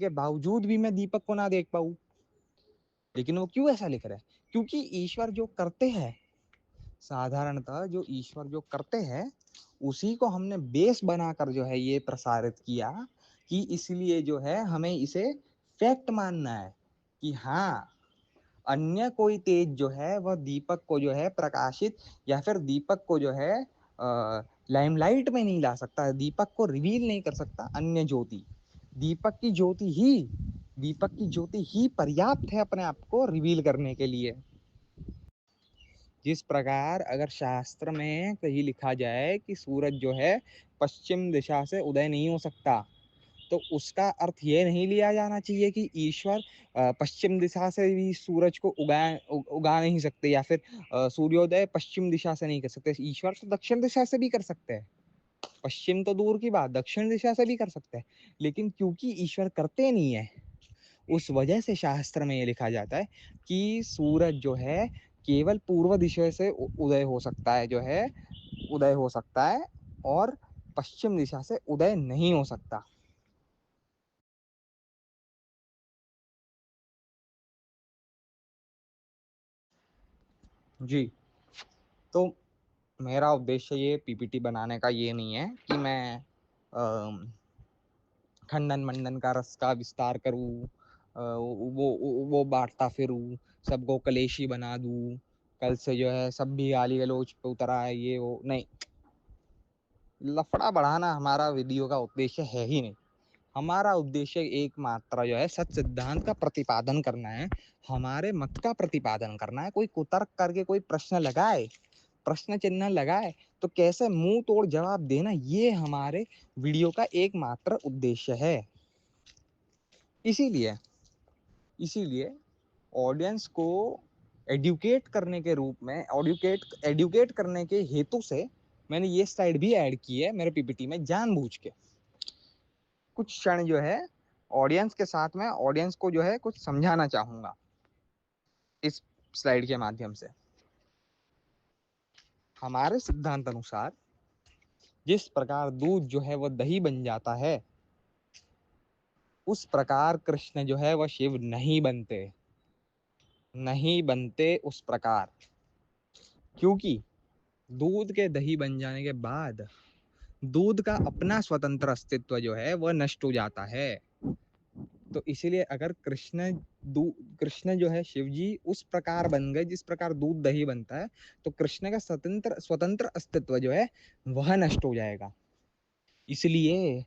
बावजूद भी मैं दीपक को ना देख पाऊं। लेकिन वो क्यों ऐसा लिख रहा है? क्योंकि ईश्वर जो करते हैं, साधारणतः जो ईश्वर जो करते हैं उसी को हमने बेस बनाकर जो है ये प्रसारित किया, कि इसलिए जो है हमें इसे फैक्ट मानना है कि हाँ, अन्य कोई तेज जो है वह दीपक को जो है प्रकाशित, या फिर दीपक को जो है लाइमलाइट में नहीं ला सकता, दीपक को रिवील नहीं कर सकता अन्य ज्योति। दीपक की ज्योति ही पर्याप्त है अपने आप को रिवील करने के लिए। जिस प्रकार अगर शास्त्र में कहीं लिखा जाए कि सूरज जो है पश्चिम दिशा से उदय नहीं हो सकता, तो उसका अर्थ ये नहीं लिया जाना चाहिए कि ईश्वर पश्चिम दिशा से भी सूरज को उगा नहीं सकते, या फिर सूर्योदय पश्चिम दिशा से नहीं कर सकते। ईश्वर तो दक्षिण दिशा से भी कर सकते हैं, पश्चिम तो दूर की बात, दक्षिण दिशा से भी कर सकते हैं, लेकिन क्योंकि ईश्वर करते नहीं है, उस वजह से शास्त्र में ये लिखा जाता है कि सूरज जो है केवल पूर्व दिशा से उदय हो सकता है, जो है उदय हो सकता है, और पश्चिम दिशा से उदय नहीं हो सकता। जी, तो मेरा उद्देश्य ये पीपीटी बनाने का ये नहीं है कि मैं खंडन मंडन का रस का विस्तार करूँ, वो बांटता फिरूँ, सबको कलेशी बना दूँ, कल से जो है सब भी गाली गलौज पे उतर आए, ये वो नहीं। लफड़ा बढ़ाना हमारा वीडियो का उद्देश्य है ही नहीं। हमारा उद्देश्य एकमात्र जो है सच सिद्धांत का प्रतिपादन करना है, हमारे मत का प्रतिपादन करना है। कोई कुतर्क करके कोई प्रश्न लगाए, प्रश्न चिन्ह लगाए, तो कैसे मुंह तोड़ जवाब देना, ये हमारे वीडियो का एकमात्र उद्देश्य है। इसीलिए इसीलिए ऑडियंस को एडुकेट करने के रूप में, एडुकेट करने के हेतु से मैंने ये स्लाइड भी ऐड की है मेरे पीपीटी में, जानबूझ के। कुछ क्षण जो है ऑडियंस के साथ में, ऑडियंस को जो है कुछ समझाना चाहूंगा इस स्लाइड के माध्यम से। हमारे सिद्धांत अनुसार जिस प्रकार दूध जो है वह दही बन जाता है, उस प्रकार कृष्ण जो है वह शिव नहीं बनते, नहीं बनते उस प्रकार। क्योंकि दूध के दही बन जाने के बाद दूध का अपना स्वतंत्र अस्तित्व जो है वह नष्ट हो जाता है। तो इसीलिए अगर कृष्ण जो है शिव जी उस प्रकार बन गए जिस प्रकार दूध दही बनता है, तो कृष्ण का स्वतंत्र अस्तित्व जो है वह नष्ट हो जाएगा। इसलिए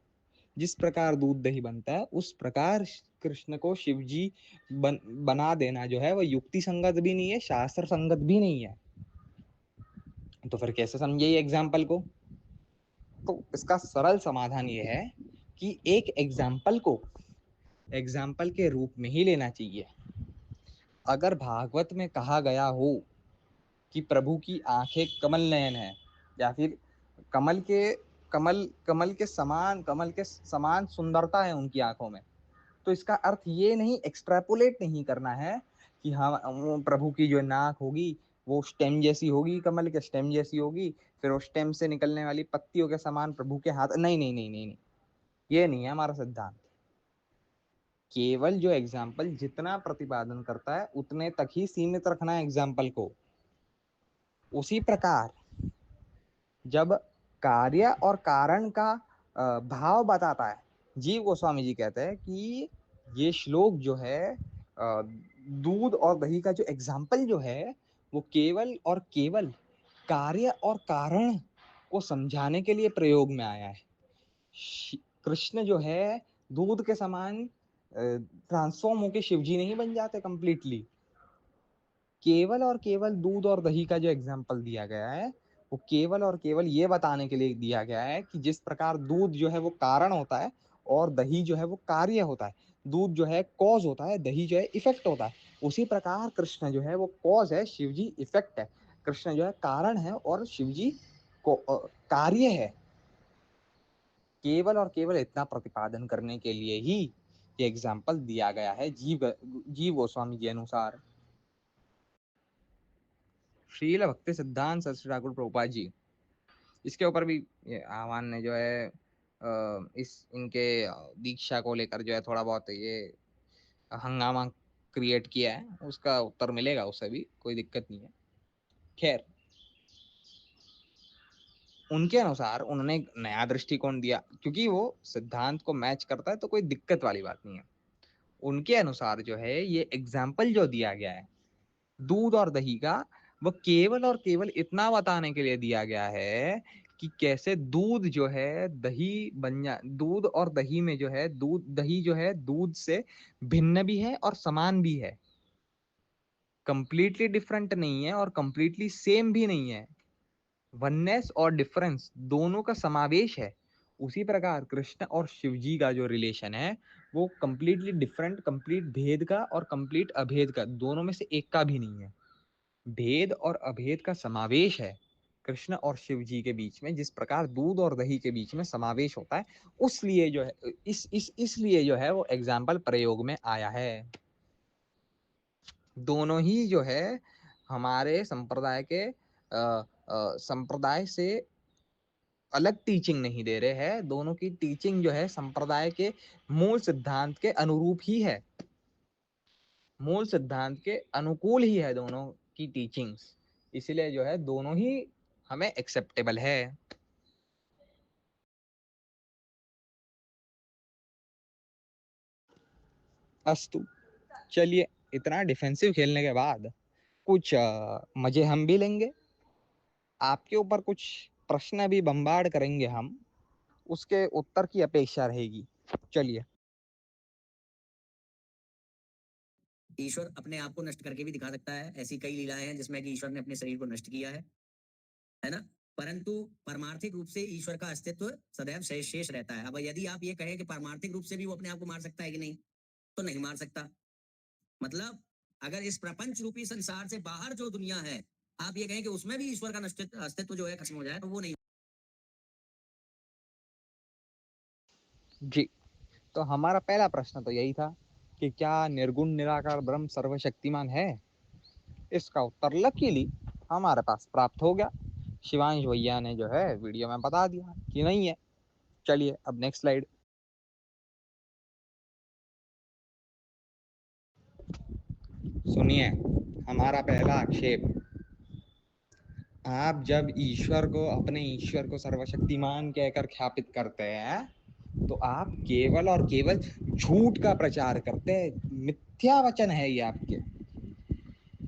जिस प्रकार दूध दही बनता है उस प्रकार कृष्ण को शिव जी बना देना जो है वह युक्ति संगत भी नहीं है, शास्त्र संगत भी नहीं है। तो फिर कैसे समझे ये एग्जाम्पल को? तो इसका सरल समाधान ये है कि एक एग्जाम्पल के रूप में ही लेना चाहिए। अगर भागवत में कहा गया हो कि प्रभु की आंखें कमल नयन है, या फिर कमल के समान सुंदरता है उनकी आंखों में, तो इसका अर्थ ये नहीं, एक्सट्रैपोलेट नहीं करना है कि हाँ प्रभु की जो नाक होगी वो स्टेम जैसी होगी, कमल के स्टेम जैसी होगी, फिर वो स्टेम से निकलने वाली पत्तियों के समान प्रभु के हाथ। नहीं नहीं नहीं नहीं नहीं, ये नहीं है हमारा सिद्धांत। केवल जो एग्जाम्पल जितना प्रतिपादन करता है उतने तक ही सीमित रखना है एग्जाम्पल को। उसी प्रकार जब कार्य और कारण का भाव बताता है, जीव गोस्वामी जी कहते हैं कि ये श्लोक जो है दूध और दही का जो एग्जाम्पल जो है वो केवल और केवल कार्य और कारण को समझाने के लिए प्रयोग में आया है। कृष्ण जो है दूध के समान ट्रांसफॉर्म होके शिवजी नहीं बन जाते कंप्लीटली। केवल और केवल दूध और दही का जो एग्जाम्पल दिया गया है वो केवल और केवल ये बताने के लिए दिया गया है कि जिस प्रकार दूध जो है वो कारण होता है और दही जो है वो कार्य होता है, दूध जो है कॉज होता है, दही जो है इफेक्ट होता है, उसी प्रकार कृष्ण जो है वो कॉज है, शिवजी इफेक्ट है। कृष्ण जो है कारण है और शिवजी कार्य है। केवल और केवल इतना प्रतिपादन करने के लिए ही ये एग्जाम्पल दिया गया है जीव गोस्वामी जी अनुसार। श्रील भक्ति सिद्धांत सरस्वती ठाकुर प्रभुपाद जी, इसके ऊपर भी आह्वान ने जो है इस इनके दीक्षा को लेकर जो है थोड़ा बहुत ये हंगामा क्रिएट किया है, उसका उत्तर मिलेगा, उससे भी कोई दिक्कत नहीं है। खैर, उनके अनुसार उन्होंने एक नया दृष्टिकोण दिया, क्योंकि वो सिद्धांत को मैच करता है तो कोई दिक्कत वाली बात नहीं है। उनके अनुसार जो है ये एग्जाम्पल जो दिया गया है दूध और दही का, वो केवल और केवल इतना बताने के लिए दिया गया है कि कैसे दूध जो है दही दूध और दही में जो है दही जो है दूध से भिन्न भी है और समान भी है, कंप्लीटली डिफरेंट नहीं है और कंप्लीटली सेम भी नहीं है। वननेस और डिफरेंस दोनों का समावेश है। उसी प्रकार कृष्ण और शिवजी का जो रिलेशन है वो कंप्लीटली डिफरेंट, कंप्लीट भेद का और कंप्लीट अभेद का, दोनों में से एक का भी नहीं है, भेद और अभेद का समावेश है कृष्ण और शिव जी के बीच में जिस प्रकार दूध और दही के बीच में समावेश होता है, उसलिए जो है इसलिए जो है वो एग्जाम्पल प्रयोग में आया है। दोनों ही जो है हमारे संप्रदाय के संप्रदाय से अलग टीचिंग नहीं दे रहे हैं। दोनों की टीचिंग जो है संप्रदाय के मूल सिद्धांत के अनुरूप ही है, मूल सिद्धांत के अनुकूल ही है दोनों की टीचिंग्स। इसलिए जो है दोनों ही हमें एक्सेप्टेबल है। अस्तु, चलिए इतना डिफेंसिव खेलने के बाद कुछ मजे हम भी लेंगे। आपके ऊपर कुछ प्रश्न भी बम्बार्ड करेंगे हम, उसके उत्तर की अपेक्षा रहेगी। चलिए। ईश्वर अपने आप को नष्ट करके भी दिखा सकता है। ऐसी कई लीलाएं हैं जिसमें कि ईश्वर ने अपने शरीर को नष्ट किया है ना। परंतु परमार्थिक रूप से ईश्वर का अस्तित्व सदैव शेष रहता है। अब यदि आप ये कहें कि परमार्थिक रूप से भी वो अपने आप को मार सकता है कि नहीं, तो नहीं मार सकता। मतलब अगर इस प्रपंच रूपी संसार से बाहर जो दुनिया है, आप ये कहें कि उसमें भी ईश्वर का अस्तित्व जो है खत्म हो जाए, तो वो नहीं। जी, तो हमारा पहला प्रश्न तो यही था कि क्या निर्गुण निराकार ब्रह्म सर्वशक्तिमान है। इसका उत्तर लकीली हमारे पास प्राप्त हो गया। शिवांश भैया ने जो है वीडियो में बता दिया कि नहीं है। चलिए अब नेक्स्ट स्लाइड। सुनिए हमारा पहला आक्षेप, आप जब ईश्वर को अपने ईश्वर को सर्वशक्तिमान कहकर ख्यापित करते हैं तो आप केवल और केवल झूठ का प्रचार करते हैं। मिथ्या वचन है ये आपके।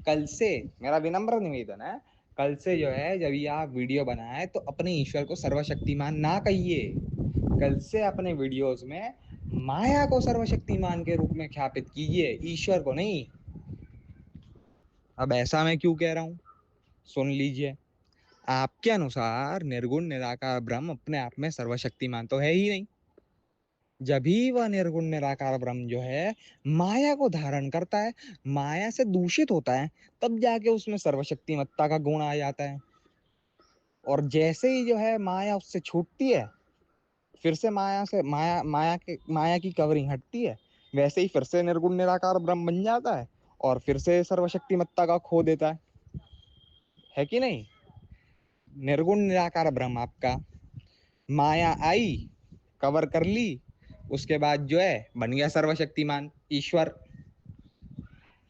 कल से मेरा विनम्र निवेदन है, कल से जो है जब ये आप वीडियो बनाए तो अपने ईश्वर को सर्वशक्तिमान ना कहिए। कल से अपने वीडियोस में माया को सर्वशक्तिमान के रूप में ख्यापित कीजिए, ईश्वर को नहीं। अब ऐसा मैं क्यों कह रहा हूं, सुन लीजिए। आपके अनुसार निर्गुण निराकार ब्रह्म अपने आप में सर्वशक्तिमान तो है ही नहीं। जब भी वह निर्गुण निराकार ब्रह्म जो है माया को धारण करता है, माया से दूषित होता है, तब जाके उसमें सर्वशक्तिमत्ता का गुण आ जाता है। और जैसे ही जो है माया उससे छूटती है, फिर से माया की कवरिंग हटती है, वैसे ही फिर से निर्गुण निराकार ब्रह्म बन जाता है और फिर से सर्वशक्तिमत्ता का खो देता है कि नहीं। निर्गुण निराकार ब्रह्म आपका, माया आई, कवर कर ली, उसके बाद जो है बन गया सर्वशक्तिमान ईश्वर।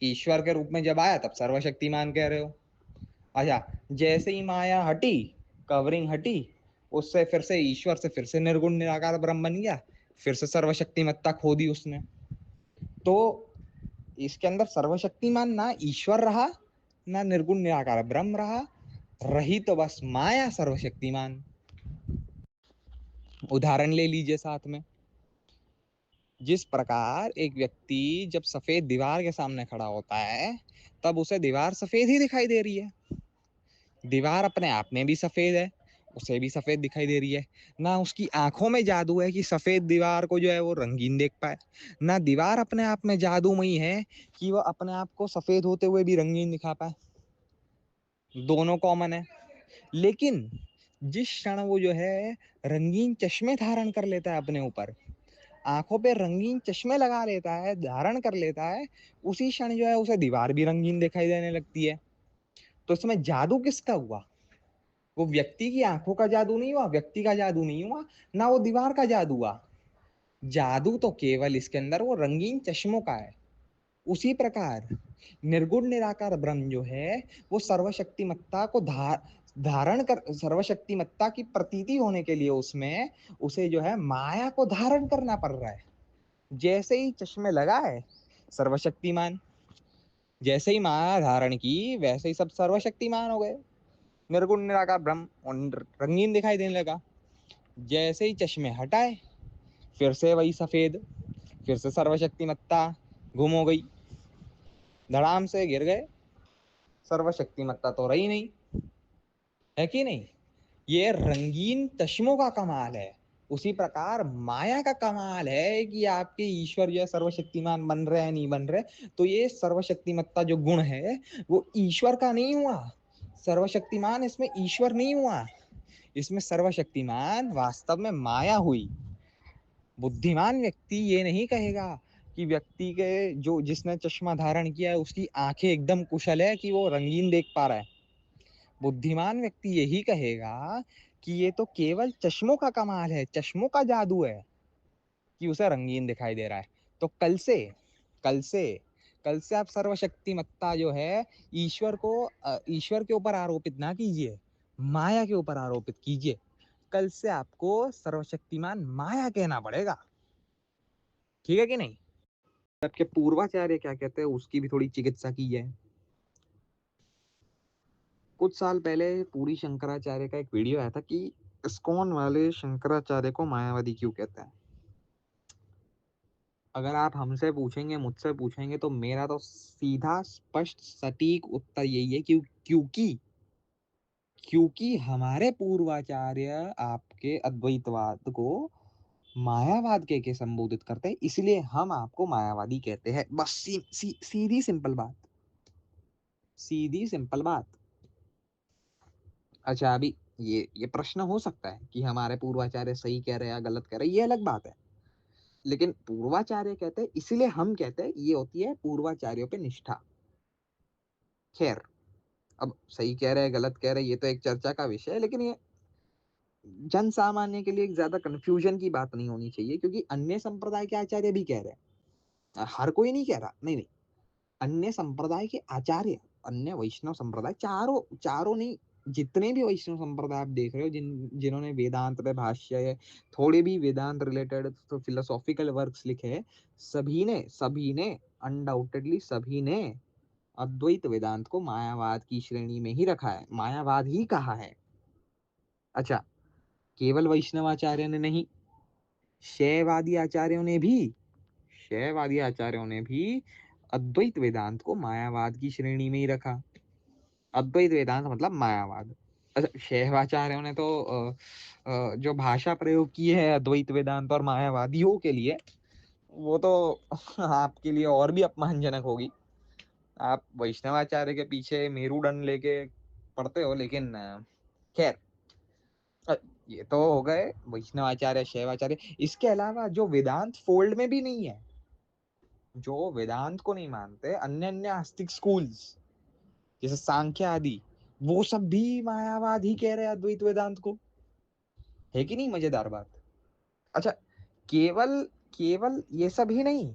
ईश्वर के रूप में जब आया तब सर्वशक्तिमान कह रहे हो। अच्छा, जैसे ही माया हटी, कवरिंग हटी, उससे फिर से ईश्वर से फिर से निर्गुण निराकार ब्रह्म बन गया, फिर से सर्वशक्तिमत्ता खो दी उसने। तो इसके अंदर सर्वशक्तिमान ना ईश्वर रहा ना निर्गुण निराकार ब्रह्म रही तो बस माया सर्वशक्तिमान। उदाहरण ले लीजिए साथ में। जिस प्रकार एक व्यक्ति जब सफेद दीवार के सामने खड़ा होता है तब उसे दीवार सफेद ही दिखाई दे रही है। दीवार अपने आप में भी सफेद है, उसे भी सफेद दिखाई दे रही है। ना उसकी आंखों में जादू है कि सफेद दीवार को जो है वो रंगीन देख पाए, ना दीवार अपने आप में जादूमयी है कि वह अपने आप को सफेद होते हुए भी रंगीन दिखा पाए। दोनों कॉमन है। लेकिन जिस क्षण वो जो है रंगीन चश्मे धारण कर लेता है अपने ऊपर, आंखों पे रंगीन चश्मे लगा लेता है, धारण कर लेता है, उसी क्षण जो है उसे दीवार भी रंगीन दिखाई देने लगती है। तो इसमें जादू किसका हुआ? वो व्यक्ति की आंखों का जादू नहीं हुआ, व्यक्ति का जादू नहीं हुआ, ना वो दीवार का जादू हुआ। जादू तो केवल इसके अंदर वो रंगीन चश्मों का है। उसी प्रकार निर्गुण निराकार ब्रह्म जो है वो सर्वशक्तिमत्ता को धारण कर, सर्वशक्तिमत्ता की प्रतीति होने के लिए उसमें उसे जो है माया को धारण करना पड़ रहा है। जैसे ही चश्मे लगाए सर्वशक्तिमान, जैसे ही माया धारण की वैसे ही सब सर्वशक्तिमान हो गए। निर्गुण निराकार ब्रह्म रंगीन दिखाई देने लगा। जैसे ही चश्मे हटाए फिर से वही सफेद, फिर से सर्वशक्तिमत्ता गुम हो गई, धड़ाम से गिर गए, सर्वशक्तिमत्ता तो रही नहीं, है कि नहीं। ये रंगीन चश्मों का कमाल है। उसी प्रकार माया का कमाल है कि आपके ईश्वर जो सर्वशक्तिमान बन रहे हैं नहीं बन रहे, तो ये सर्वशक्तिमत्ता जो गुण है वो ईश्वर का नहीं हुआ, सर्वशक्तिमान इसमें ईश्वर नहीं हुआ, इसमें सर्वशक्तिमान वास्तव में माया हुई। बुद्धिमान व्यक्ति ये नहीं कहेगा कि व्यक्ति के जो जिसने चश्मा धारण किया है उसकी आंखें एकदम कुशल है कि वो रंगीन देख पा रहा है। बुद्धिमान व्यक्ति यही कहेगा कि ये तो केवल चश्मों का कमाल है, चश्मों का जादू है कि उसे रंगीन दिखाई दे रहा है। तो कल से आप सर्वशक्तिमत्ता जो है ईश्वर के ऊपर आरोपित ना कीजिए, माया के ऊपर आरोपित कीजिए। कल से आपको सर्वशक्तिमान माया कहना पड़ेगा, ठीक है कि नहीं? आपके पूर्वाचार्य क्या कहते हैं उसकी भी थोड़ी चिकित्सा की जाए। कुछ साल पहले पूरी शंकराचार्य का एक वीडियो आया था कि इस्कॉन वाले शंकराचार्य को मायावादी क्यों कहते हैं। अगर आप हमसे पूछेंगे, मुझसे पूछेंगे, तो मेरा तो सीधा स्पष्ट सटीक उत्तर यही है क्योंकि हमारे पूर्वाचार्य आपके अद्वैतवाद को मायावाद के संबोधित करते हैं, इसलिए हम आपको मायावादी कहते हैं। बस सीधी सिंपल बात, सीधी सिंपल बात। अच्छा, अभी ये प्रश्न हो सकता है कि हमारे पूर्वाचार्य सही कह रहे हैं या गलत कह रहे हैं, ये अलग बात है। लेकिन पूर्वाचार्य कहते हैं इसलिए हम कहते हैं, ये होती है पूर्वाचार्यों पे निष्ठा। खैर, अब सही कह रहे हैं गलत कह रहे हैं ये तो एक चर्चा का विषय है, लेकिन ये जन सामान्य के लिए एक ज्यादा कंफ्यूजन की बात नहीं होनी चाहिए, क्योंकि अन्य संप्रदाय के आचार्य भी कह रहे हैं, हर कोई नहीं कह रहा, नहीं, अन्य संप्रदाय के आचार्य, अन्य वैष्णव संप्रदाय, चारों नहीं, जितने भी वैष्णव संप्रदाय आप देख रहे हो, जिन्होंने वेदांत पे भाष्य, थोड़े भी वेदांत रिलेटेड तो फिलोसॉफिकल वर्क्स लिखे हैं, सभी ने अनडाउटेडली सभी ने अद्वैत वेदांत को मायावाद की श्रेणी में ही रखा है, मायावाद ही कहा है। अच्छा, केवल वैष्णवाचार्य ने नहीं, शैववादी आचार्यों ने भी अद्वैत वेदांत को मायावाद की श्रेणी में ही रखा। अद्वैत वेदांत मतलब मायावाद। अच्छा, शैवाचार्यों ने तो जो भाषा प्रयोग की है अद्वैत वेदांत और मायावादियों के लिए, वो तो आपके लिए और भी अपमानजनक होगी। आप वैष्णवाचार्य के पीछे मेरुदंड लेके पढ़ते हो, लेकिन खैर, ये तो हो गए वैष्णवाचार्य, शैवाचार्य। इसके अलावा जो वेदांत फोल्ड में भी नहीं है, जो वेदांत को नहीं मानते, अन्य आस्तिक स्कूल्स जैसे सांख्य आदि, वो सब भी मायावाद ही कह रहे हैं अद्वैत वेदांत को। है कि नहीं मजेदार बात? अच्छा, केवल ये सब ही नहीं,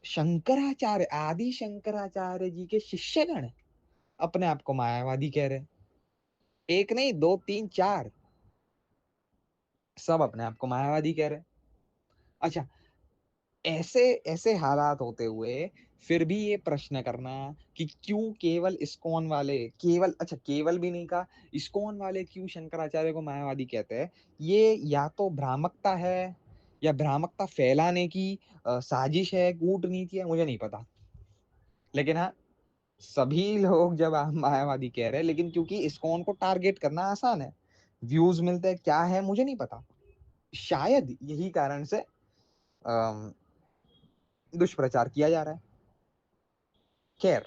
शंकराचार्य, आदि शंकराचार्य जी के शिष्यगण अपने आप को मायावादी कह रहे हैं। एक नहीं, दो, तीन, चार, सब अपने आप को मायावादी कह रहे हैं। अच्छा, ऐसे ऐसे हालात होते हुए फिर भी ये प्रश्न करना कि क्यों केवल इस्कॉन वाले, केवल भी नहीं कहा, इस्कॉन वाले क्यों शंकराचार्य को मायावादी कहते हैं, ये या तो भ्रामकता है या भ्रामकता फैलाने की साजिश है, कूटनीति है, मुझे नहीं पता। लेकिन हाँ, सभी लोग जब आप मायावादी कह रहे हैं, लेकिन क्योंकि इस्कॉन को टारगेट करना आसान है, व्यूज मिलते हैं, क्या है मुझे नहीं पता, शायद यही कारण से दुष्प्रचार किया जा रहा है। खैर,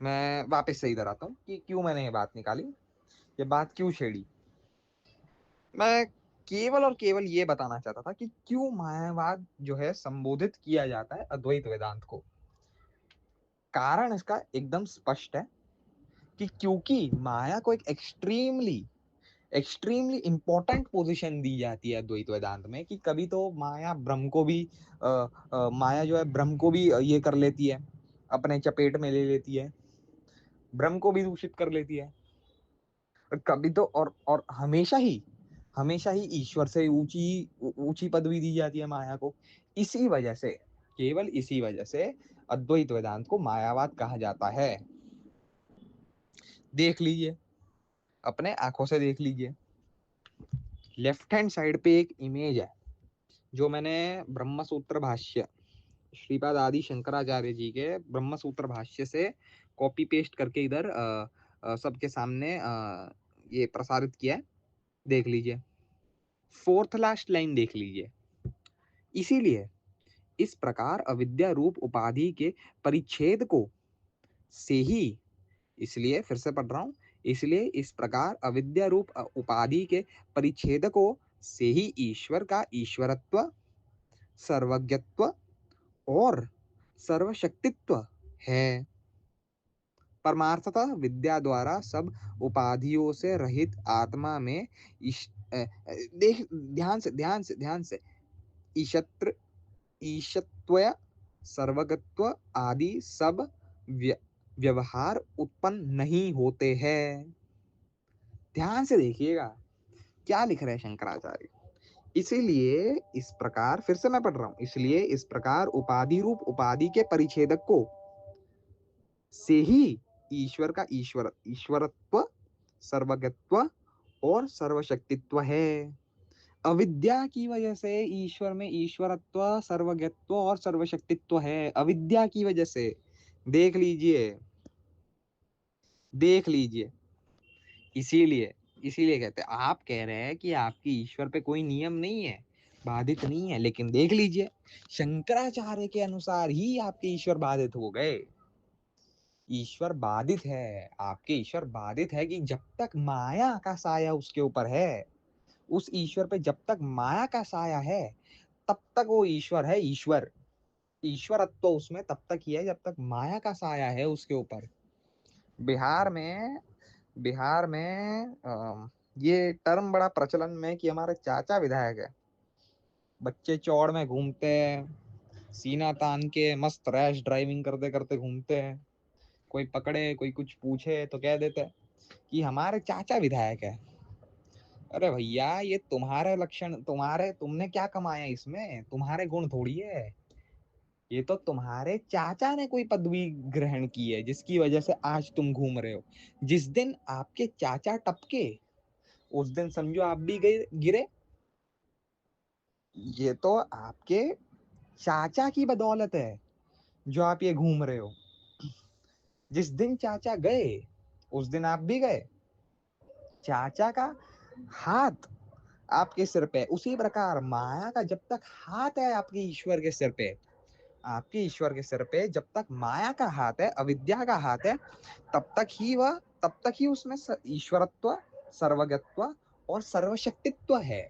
मैं वापस से इधर आता हूँ कि क्यों मैंने ये बात निकाली, ये बात क्यों छेड़ी। मैं केवल और केवल ये बताना चाहता था कि क्यों मायावाद जो है संबोधित किया जाता है अद्वैत वेदांत को। कारण इसका एकदम स्पष्ट है कि क्योंकि माया को एक एक्सट्रीमली इंपॉर्टेंट पोजीशन दी जाती है अद्वैत वेदांत में, कि कभी तो माया ब्रह्म को भी माया जो है ब्रह्म को भी ये कर लेती है, अपने चपेट में ले लेती है, ब्रह्म को भी दूषित कर लेती है। कभी तो और हमेशा ही ईश्वर से ऊंची पदवी दी जाती है माया को। इसी वजह से, केवल इसी वजह से अद्वैत वेदांत को मायावाद कहा जाता है। देख लीजिए, अपने आंखों से देख लीजिए, लेफ्ट हैंड साइड पे एक इमेज है जो मैंने ब्रह्म सूत्र भाष्य, श्रीपाद आदि शंकराचार्य जी के ब्रह्म सूत्र भाष्य से कॉपी पेस्ट करके इधर सबके सामने ये प्रसारित किया है, देख लीजिए। फोर्थ लास्ट लाइन देख लीजिए। इसीलिए इस प्रकार अविद्या रूप उपाधि के परिच्छेद को से ही इसलिए फिर से पढ़ रहा हूं, इसलिए इस प्रकार अविद्या रूप उपाधि के परिच्छेदकों से ही ईश्वर का ईश्वरत्व, सर्वज्ञत्व और सर्वशक्तित्व है। परमार्थतः विद्या द्वारा सब उपाधियों से रहित आत्मा में देख, ध्यान से ईशत्र, ईशत्व, सर्वगत्व आदि सब व्यवहार उत्पन्न नहीं होते हैं। ध्यान से देखिएगा क्या लिख रहे हैं शंकराचार्य। इसीलिए इस प्रकार, फिर से मैं पढ़ रहा हूं, इसलिए इस प्रकार उपाधि रूप उपाधि के परिच्छेदक को से ही ईश्वर का ईश्वरत्व, सर्वज्ञत्व और सर्वशक्तित्व है। अविद्या की वजह से ईश्वर में ईश्वरत्व, सर्वज्ञत्व और सर्वशक्तित्व है। अविद्या की वजह से। देख लीजिए, देख लीजिए। इसीलिए इसीलिए कहते हैं, आप कह रहे हैं कि आपकी ईश्वर पे कोई नियम नहीं है, बाधित नहीं है, लेकिन देख लीजिए शंकराचार्य के अनुसार ही आपके ईश्वर बाधित हो गए। ईश्वर बाधित है, आपके ईश्वर बाधित है कि जब तक माया का साया उसके ऊपर है, उस ईश्वर पे जब तक माया का साया है तब तक वो ईश्वर है। ईश्वरत्व तो उसमें तब तक ही है जब तक माया का साया है उसके ऊपर। बिहार में ये टर्म बड़ा प्रचलन में कि हमारे चाचा विधायक है, बच्चे चौड़ में घूमते हैं, सीना तान के मस्त रैश ड्राइविंग करते करते घूमते हैं। कोई पकड़े, कोई कुछ पूछे तो कह देते हैं कि हमारे चाचा विधायक है। अरे भैया, ये तुम्हारे लक्षण, तुमने क्या कमाया इसमें? तुम्हारे गुण थोड़ी है, ये तो तुम्हारे चाचा ने कोई पदवी ग्रहण की है जिसकी वजह से आज तुम घूम रहे हो। जिस दिन आपके चाचा टपके उस दिन समझो आप भी गिरे। ये तो आपके चाचा की बदौलत है जो आप ये घूम रहे हो। जिस दिन चाचा गए उस दिन आप भी गए। चाचा का हाथ आपके सिर पे, उसी प्रकार माया का जब तक हाथ है आपके ईश्वर के सिर पे, आपके ईश्वर के सिर पे जब तक माया का हाथ है, अविद्या का हाथ है, तब तक ही उसमें ईश्वरत्व, सर्वज्ञत्व और सर्वशक्तित्व है।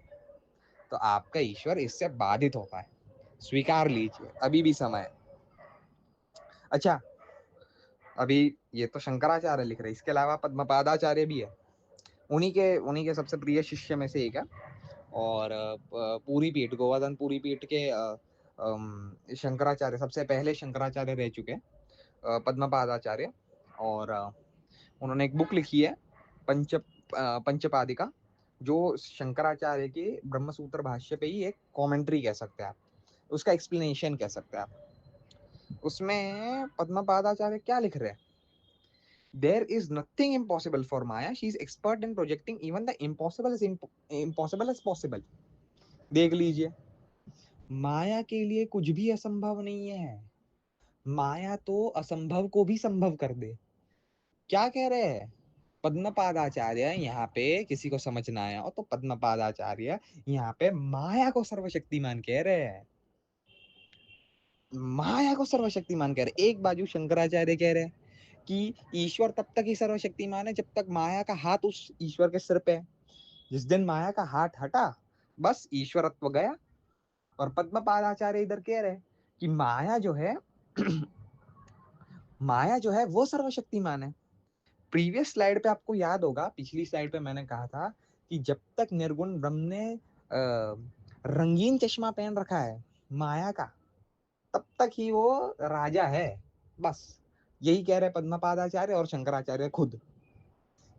तो आपका ईश्वर इससे बाधित होता है, स्वीकार लीजिए, अभी भी समय है। अच्छा, अभी ये तो शंकराचार्य लिख रहे हैं, इसके अलावा पद्मपादाचार्य भी है, उन्हीं के सबसे प्रिय शिष्य में से एक है। और पूरी पीठ, गोवर्धन पूरी पीठ के शंकराचार्य, सबसे पहले शंकराचार्य रह चुके हैं पद्मपादाचार्य। और उन्होंने एक बुक लिखी है पंचपादिका, जो शंकराचार्य के ब्रह्मसूत्र भाष्य पे ही एक कमेंट्री कह सकते हैं आप, उसका एक्सप्लेनेशन कह सकते हैं आप। उसमें पद्मपादाचार्य क्या लिख रहे हैं? There is nothing impossible for Maya. She is expert in projecting even the impossible as possible. देख लीजिए, माया के लिए कुछ भी असंभव नहीं है। माया तो असंभव को भी संभव कर दे। क्या कह रहे हैं पद्मपादाचार्य? यहाँ पे किसी को समझ ना आया हो तो पद्मपादाचार्य यहाँ पे माया को सर्वशक्तिमान कह रहे हैं। माया को सर्वशक्तिमान कह रहे। एक बाजू शंकराचार्य कह रहे हैं कि ईश्वर तब तक ही सर्वशक्तिमान है जब तक माया का हाथ उस ईश्वर के सिर पे है। जिस दिन माया का हाथ हटा, बस ईश्वरत्व गया। और पद्मपादाचार्य इधर कह रहे हैं कि माया जो है वो सर्वशक्तिमान है। प्रीवियस स्लाइड पे आपको याद होगा, पिछली स्लाइड पे मैंने कहा था कि जब तक निर्गुण ब्रह्म ने रंगीन चश्मा पहन रखा है माया का, तब तक ही वो राजा है। बस यही कह रहे पद्मपादाचार्य और शंकराचार्य खुद।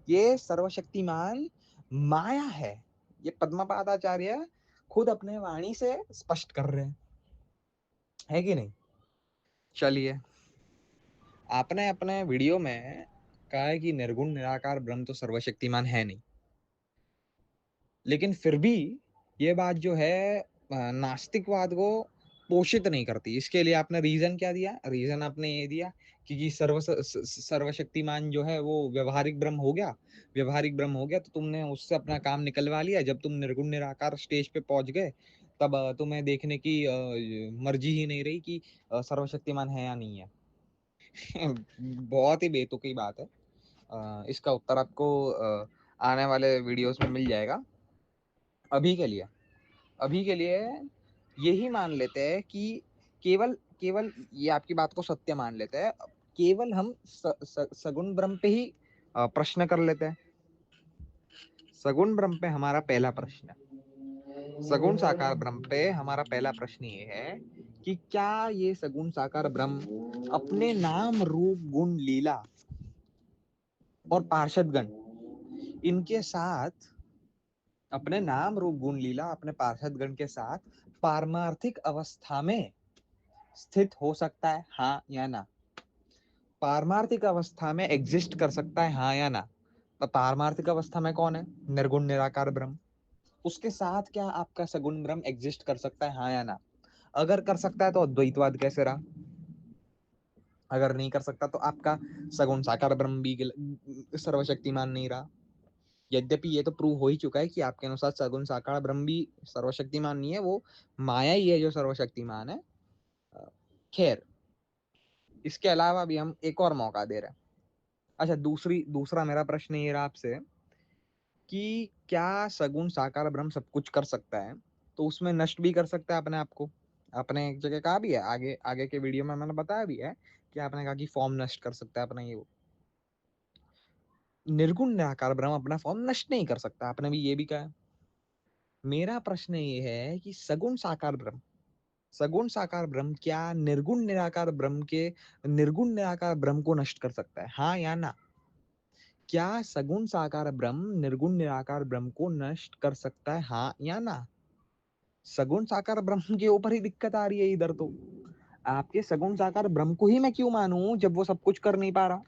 ये सर्वशक्तिमान माया है, ये पद्मपादाचार्य खुद अपने वाणी से स्पष्ट कर रहे हैं, है कि नहीं? चलिए, आपने अपने वीडियो में कहा है कि निर्गुण निराकार ब्रह्म तो सर्वशक्तिमान है नहीं, लेकिन फिर भी ये बात जो है नास्तिकवाद को पोषित नहीं करती। इसके लिए आपने रीजन क्या दिया? रीजन आपने ये दिया कि सर्वशक्तिमान जो है वो व्यवहारिक ब्रह्म हो गया। व्यवहारिक ब्रह्म हो गया तो तुमने उससे अपना काम निकलवा लिया। जब तुम निर्गुण निराकार स्टेज पे पहुंच गए तब तुम्हें देखने की मर्जी ही नहीं रही कि सर्वशक्तिमान है या नहीं है। बहुत ही बेतुकी बात है। इसका उत्तर आपको आने वाले वीडियोस में मिल जाएगा। अभी के लिए यही मान लेते हैं कि केवल केवल ये आपकी बात को सत्य मान लेते हैं, केवल हम सगुण ब्रह्म पे ही प्रश्न कर लेते हैं। सगुण ब्रह्म पे हमारा पहला प्रश्न, सगुण साकार ब्रह्म पे हमारा पहला प्रश्न ये है कि क्या ये सगुण साकार ब्रह्म अपने नाम रूप गुण लीला और पार्षदगण इनके साथ, अपने नाम रूप गुण लीला अपने पार्षदगण के साथ पारमार्थिक अवस्था में स्थित हो सकता है, हाँ या ना? पारमार्थिक अवस्था में एग्जिस्ट कर सकता है, हाँ या ना? तो पारमार्थिक अवस्था में कौन है? निर्गुण निराकार ब्रह्म। उसके साथ क्या आपका सगुण ब्रह्म एग्जिस्ट कर सकता है, हाँ या ना? अगर कर सकता है तो अद्वैतवाद कैसे रहा? अगर नहीं कर सकता तो आपका सगुण साकार ब्रह्म भी सर्वशक्तिमान नहीं रहा। यद्यपि ये तो प्रूव हो ही चुका है कि आपके अनुसार सगुण साकार ब्रह्म भी सर्वशक्तिमान नहीं है, वो माया ही है जो सर्वशक्तिमान है। खैर, इसके अलावा भी हम एक और मौका दे रहे हैं। अच्छा, दूसरा मेरा प्रश्न ये रहा आपसे कि क्या सगुण साकार ब्रह्म सब कुछ कर सकता है, तो उसमें नष्ट भी कर सकता है अपने आप को? आपने एक जगह कहा भी है, आगे आगे के वीडियो में मैंने बताया भी है कि आपने कहा कि फॉर्म नष्ट कर सकता है अपना ये वो। निर्गुण निराकार ब्रह्म अपना फॉर्म नष्ट नहीं कर सकता, आपने भी ये भी कहा है। मेरा प्रश्न ये है कि सगुण साकार ब्रह्म क्या निर्गुण निराकार ब्रह्म को नष्ट कर सकता है, हाँ या ना? क्या सगुण साकार ब्रह्म निर्गुण निराकार ब्रह्म को नष्ट कर सकता है, हाँ या ना? सगुण साकार ब्रह्म के ऊपर ही दिक्कत आ रही है इधर तो। आपके सगुण साकार ब्रह्म को ही मैं क्यों मानूं जब वो सब कुछ कर नहीं पा रहा?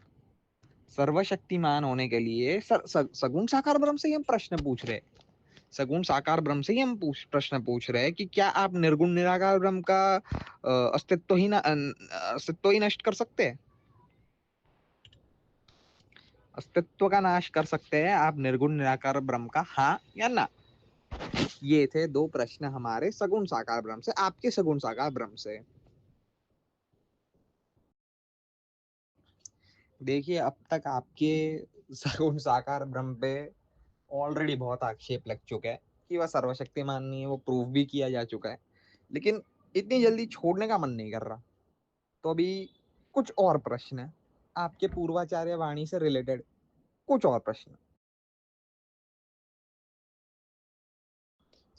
सर्वशक्तिमान होने के लिए सगुण साकार ब्रह्म से ही हम प्रश्न पूछ रहे हैं। सगुण साकार ब्रह्म से ही हम प्रश्न पूछ रहे हैं कि क्या आप निर्गुण निराकार ब्रह्म का अस्तित्व ही नष्ट कर सकते हैं? अस्तित्व का नाश कर सकते हैं आप निर्गुण निराकार ब्रह्म का, हाँ या ना? ये थे दो प्रश्न हमारे सगुण साकार ब्रह्म से, आपके सगुण साकार ब्रह्म से। देखिए, अब तक आपके सगुण साकार ब्रह्म पे ऑलरेडी बहुत आक्षेप लग चुके हैं कि वह सर्वशक्तिमान नहीं है, वो प्रूव भी किया जा चुका है, लेकिन इतनी जल्दी छोड़ने का मन नहीं कर रहा। तो अभी कुछ और प्रश्न है आपके पूर्वाचार्य वाणी से रिलेटेड, कुछ और प्रश्न।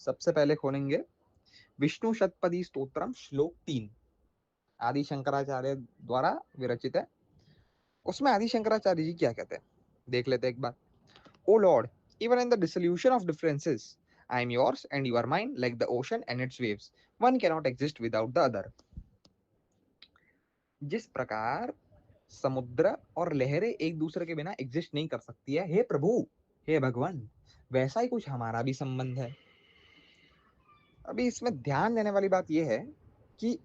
सबसे पहले खोलेंगे विष्णु शतपदी स्तोत्रम श्लोक 3, आदि शंकराचार्य द्वारा विरचित है। उसमें आदि शंकराचार्य जी क्या कहते हैं, देख लेते हैं एक बार। ओ Lord, even in the dissolution of differences, I am yours and you are mine, like the ocean and its waves. One cannot exist without the other. जिस प्रकार समुद्र और लहरें एक दूसरे के बिना एग्जिस्ट नहीं कर सकती है, हे प्रभु, हे भगवान, वैसा ही कुछ हमारा भी संबंध है। अभी इसमें ध्यान देने वाली बात यह है कि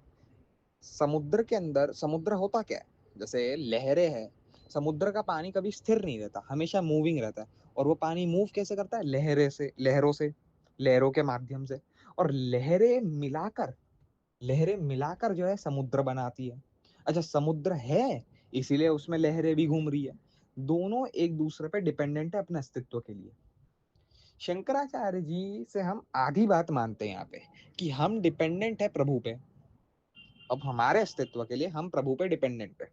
समुद्र के अंदर समुद्र होता क्या है? जैसे लहरें हैं, समुद्र का पानी कभी स्थिर नहीं रहता, हमेशा मूविंग रहता है। और वो पानी मूव कैसे करता है? लहरों के माध्यम से। और लहरें मिलाकर जो है समुद्र बनाती है। अच्छा, समुद्र है इसीलिए उसमें लहरें भी घूम रही है। दोनों एक दूसरे पे डिपेंडेंट है अपने अस्तित्व के लिए। शंकराचार्य जी से हम आधी बात मानते हैं यहाँ पे कि हम डिपेंडेंट है प्रभु पे। अब हमारे अस्तित्व के लिए हम प्रभु पे डिपेंडेंट है।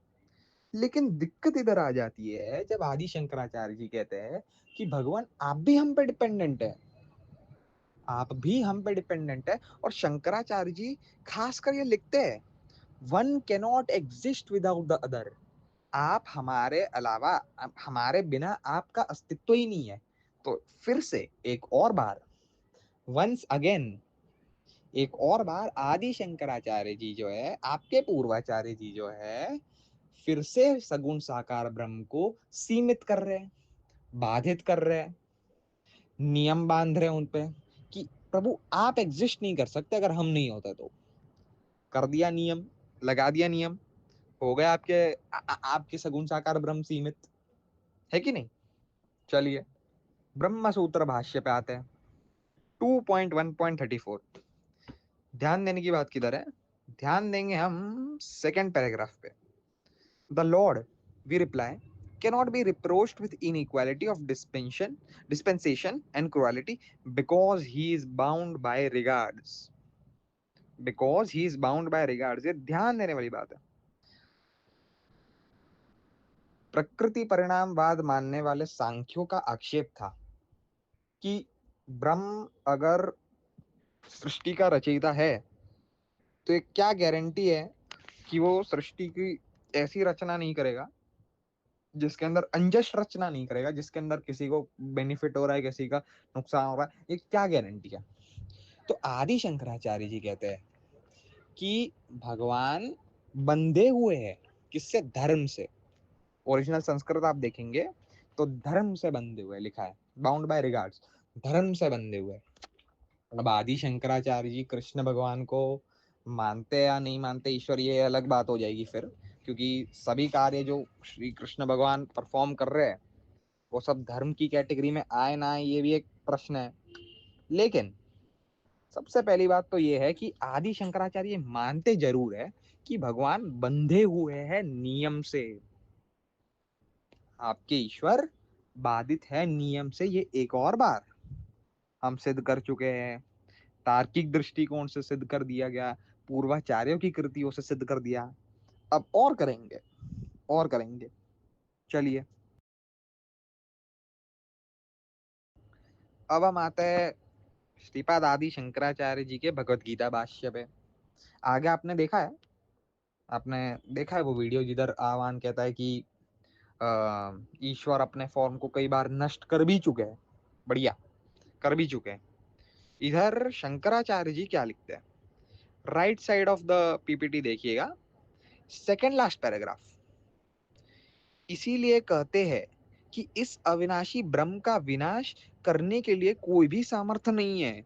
लेकिन दिक्कत इधर आ जाती है जब आदि शंकराचार्य जी कहते हैं कि भगवान आप भी हम पे डिपेंडेंट है, आप भी हम पे डिपेंडेंट है। और शंकराचार्य जी खासकर ये लिखते हैं, one cannot exist without the other. आप हमारे अलावा, हमारे बिना आपका अस्तित्व ही नहीं है। तो फिर से एक और बार, वंस अगेन, एक और बार आदि शंकराचार्य जी जो है, आपके पूर्वाचार्य जी जो है, फिर से सगुण साकार ब्रह्म को सीमित कर रहे हैं, बाधित कर रहे हैं, नियम बांध रहे हैं उनपे कि प्रभु आप एग्जिस्ट नहीं कर सकते अगर हम नहीं होते। तो कर दिया नियम, लगा दिया नियम, हो गया आपके सगुण साकार ब्रह्म सीमित, है कि नहीं? चलिए ब्रह्म सूत्र भाष्य पे आते हैं, 2.1.34। ध्यान देने की बात किधर है? ध्यान देंगे हम सेकंड पैराग्राफ पे। The lord, we reply, cannot be reproached with inequality of dispensation and cruelty because he is bound by regards. Because he is bound by regards. ये ध्यान देने वाली बात है. प्रकृति परिणामवाद मानने वाले सांख्यों का आक्षेप था कि ब्रह्म अगर सृष्टि का रचयिता है तो ये क्या गारंटी है कि वो सृष्टि की ऐसी रचना नहीं करेगा जिसके अंदर अनजस्ट रचना नहीं करेगा, जिसके अंदर किसी को बेनिफिट हो रहा है, किसी का नुकसान हो रहा है. ये क्या गारंटी है? तो आदि शंकराचार्य जी कहते हैं कि भगवान बंधे हुए हैं. किससे? धर्म से. ओरिजिनल संस्कृत आप देखेंगे तो धर्म से बंधे हुए लिखा है, बाउंड बाय रिगार्ड्स, धर्म से बंधे हुए. अब आदि शंकराचार्य जी कृष्ण भगवान को मानते या नहीं मानते ईश्वर, ये अलग बात हो जाएगी फिर, क्योंकि सभी कार्य जो श्री कृष्ण भगवान परफॉर्म कर रहे हैं वो सब धर्म की कैटेगरी में आए ना आए ये भी एक प्रश्न है. लेकिन सबसे पहली बात तो ये है कि आदि शंकराचार्य मानते जरूर है कि भगवान बंधे हुए हैं नियम से. आपके ईश्वर बाधित है नियम से. ये एक और बार हम सिद्ध कर चुके हैं, तार्किक दृष्टिकोण से सिद्ध कर दिया गया, पूर्वाचार्यों की कृतियों से सिद्ध कर दिया. अब और करेंगे, और करेंगे. चलिए अब हम आते हैं श्रीपाद आदि शंकराचार्य जी के भगवत गीता भाष्य पे. आगे आपने देखा है वो वीडियो जिधर आह्वान कहता है कि ईश्वर अपने फॉर्म को कई बार नष्ट कर भी चुके हैं. बढ़िया, कर भी चुके हैं. इधर शंकराचार्य जी क्या लिखते हैं? Right side of the PPT देखिएगा, सेकेंड लास्ट पैराग्राफ. इसीलिए कहते हैं कि इस अविनाशी ब्रह्म का विनाश करने के लिए कोई भी सामर्थ्य नहीं है.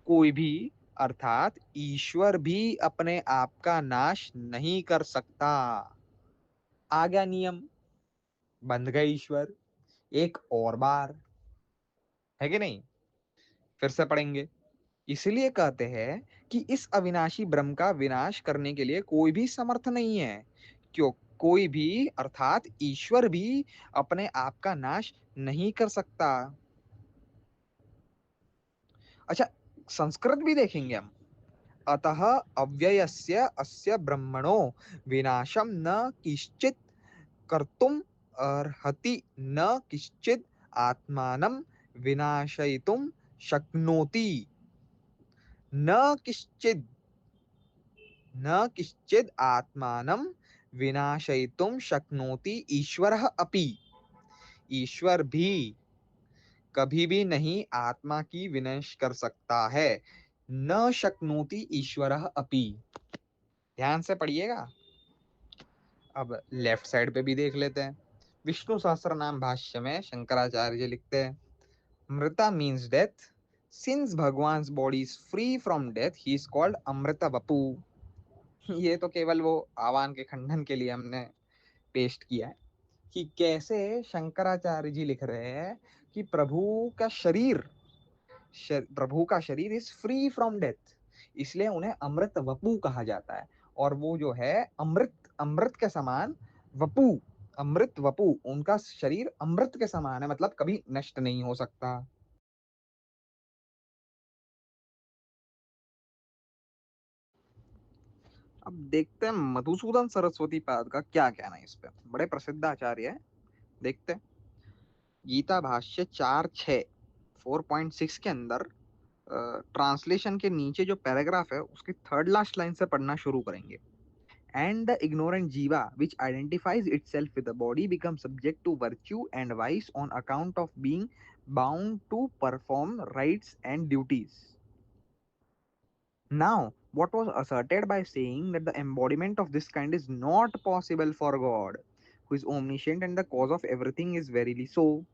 कोई भी अर्थात ईश्वर भी अपने आप का नाश नहीं कर सकता. आ गया नियम, बंध गए ईश्वर एक और बार, है कि नहीं? फिर से पढ़ेंगे. इसलिए कहते हैं कि इस अविनाशी ब्रह्म का विनाश करने के लिए कोई भी समर्थ नहीं है. क्यों? कोई भी अर्थात ईश्वर भी अपने आप का नाश नहीं कर सकता. अच्छा, संस्कृत भी देखेंगे हम. अतः अव्ययस्य अस्य ब्रह्मणो विनाशम न किश्चित कर्तुम अर्हति न किश्चित आत्मानं विनाशयितुम शक्नोति. न किश्चित, न किश्चिद आत्मानं विनाशयितुम शक्नोति ईश्वरः अपि. ईश्वर भी कभी भी नहीं आत्मा की विनाश कर सकता है. न शक्नोति ईश्वरः अपि. ध्यान से पढ़िएगा. अब लेफ्ट साइड पे भी देख लेते हैं. विष्णु सहस्त्र नाम भाष्य में शंकराचार्य जी लिखते हैं, mrita means death. Since Bhagwan's body is free from death he is called amrita vapu. ये तो केवल वो आह्वान के खंडन के लिए हमने पेस्ट किया है कि कैसे शंकराचार्य जी लिख रहे हैं कि प्रभु का शरीर इज फ्री फ्रॉम डेथ, इसलिए उन्हें अमृत वपु कहा जाता है. और वो जो है अमृत, अमृत के समान वपु, अमृत वपु, उनका शरीर अमृत के समान है, मतलब कभी नष्ट नहीं हो सकता. अब देखते हैं मधुसूदन सरस्वती पाद का क्या कहना है इस पे. बड़े प्रसिद्ध आचार्य है. देखते हैं गीता भाष्य 4.6 4.6 के अंदर ट्रांसलेशन के नीचे जो पैराग्राफ है उसकी थर्ड लास्ट लाइन से पढ़ना शुरू करेंगे. And the ignorant jiva which identifies itself with the body becomes subject to virtue and vice on account of being bound to perform rites and duties. Now, what was asserted by saying that the embodiment of this kind is not possible for God, who is omniscient and the cause of everything, is verily so.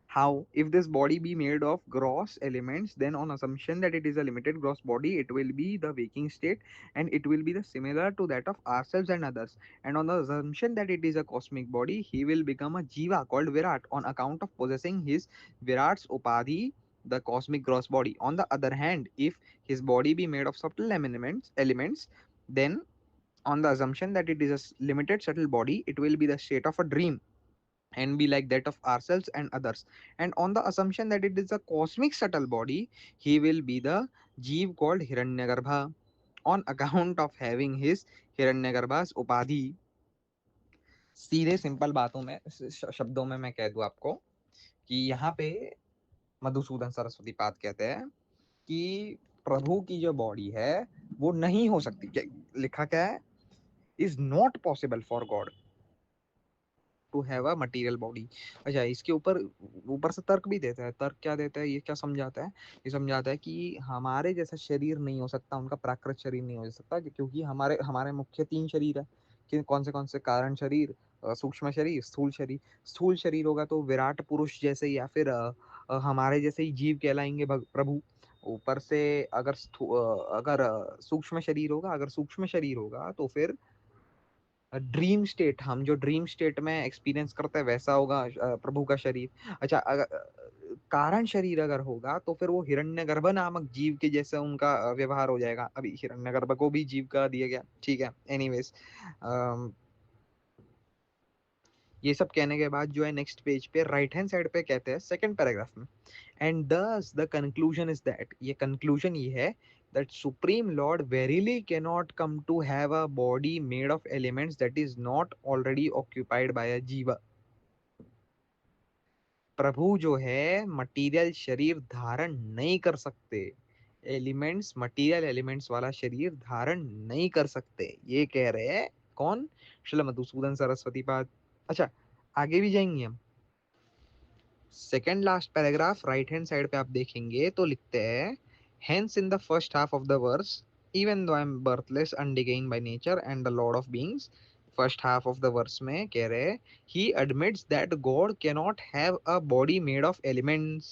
How, if this body be made of gross elements, then on assumption that it is a limited gross body, it will be the waking state and it will be the similar to that of ourselves and others. And on the assumption that it is a cosmic body, he will become a jiva called Virat on account of possessing his Virat's upadhi, the cosmic gross body. On the other hand, if his body be made of subtle elements, then on the assumption that it is a limited subtle body, it will be the state of a dream and be like that of ourselves and others. And on the assumption that it is a cosmic subtle body, he will be the jeev called Hiranyagarbha on account of having his Hiranyagarbha's upadhi. सीधे simple बातों में शब्दों में मैं कह दूं आपको कि यहाँ पे मधुसूदन सरस्वती पाद कहते हैं कि प्रभु की जो बॉडी है वो नहीं हो सकती। लिखा क्या है? Is not possible for God to have a material body. अच्छा, इसके ऊपर ऊपर से तर्क भी देता है। तर्क क्या देता है? ये क्या समझाता है? ये समझाता है कि हमारे जैसा शरीर नहीं हो सकता, उनका प्राकृत शरीर नहीं हो सकता, क्योंकि हमारे हमारे मुख्य 3 शरीर है। कि कौन से? कारण शरीर, सूक्ष्म शरीर, स्थूल शरीर। स्थूल शरीर होगा तो विराट पुरुष जैसे या फिर हमारे जैसे ही जीव कहलाएंगे प्रभु। ऊपर से अगर सूक्ष्म शरीर होगा, अगर सूक्ष्म शरीर होगा तो फिर ड्रीम स्टेट, हम जो ड्रीम स्टेट में एक्सपीरियंस करते हैं वैसा होगा प्रभु का शरीर। अच्छा, कारण शरीर अगर होगा तो फिर वो हिरण्यगर्भ नामक जीव के जैसा उनका व्यवहार हो जाएगा। अभी हिरण्यगर्भ को भी जीव का दिया गया, ठीक है। एनीवेज, ये सब कहने के बाद जो है नेक्स्ट पेज पे राइट हैंड साइड पे कहते हैं सेकंड पैराग्राफ में, एंड दस द कंक्लूजन इज दैट, ये कंक्लूजन ये है that supreme lord verily cannot come to have a body made of elements that is not already occupied by a jiva। प्रभु जो है मटेरियल शरीर धारण नहीं कर सकते, एलिमेंट्स, मटेरियल एलिमेंट्स वाला शरीर धारण नहीं कर सकते, ये कह रहे हैं कौन? श्रील मधुसूदन सरस्वती पाद। अच्छा, आगे भी जाएंगे हम। Second last paragraph right hand side पे आप देखेंगे तो लिखते हैं, hence in the first half of the verse, even though I am birthless, undegained by nature and the lord of beings, first half of the verse में कह रहे हैं, he admits that God cannot have a body made of elements।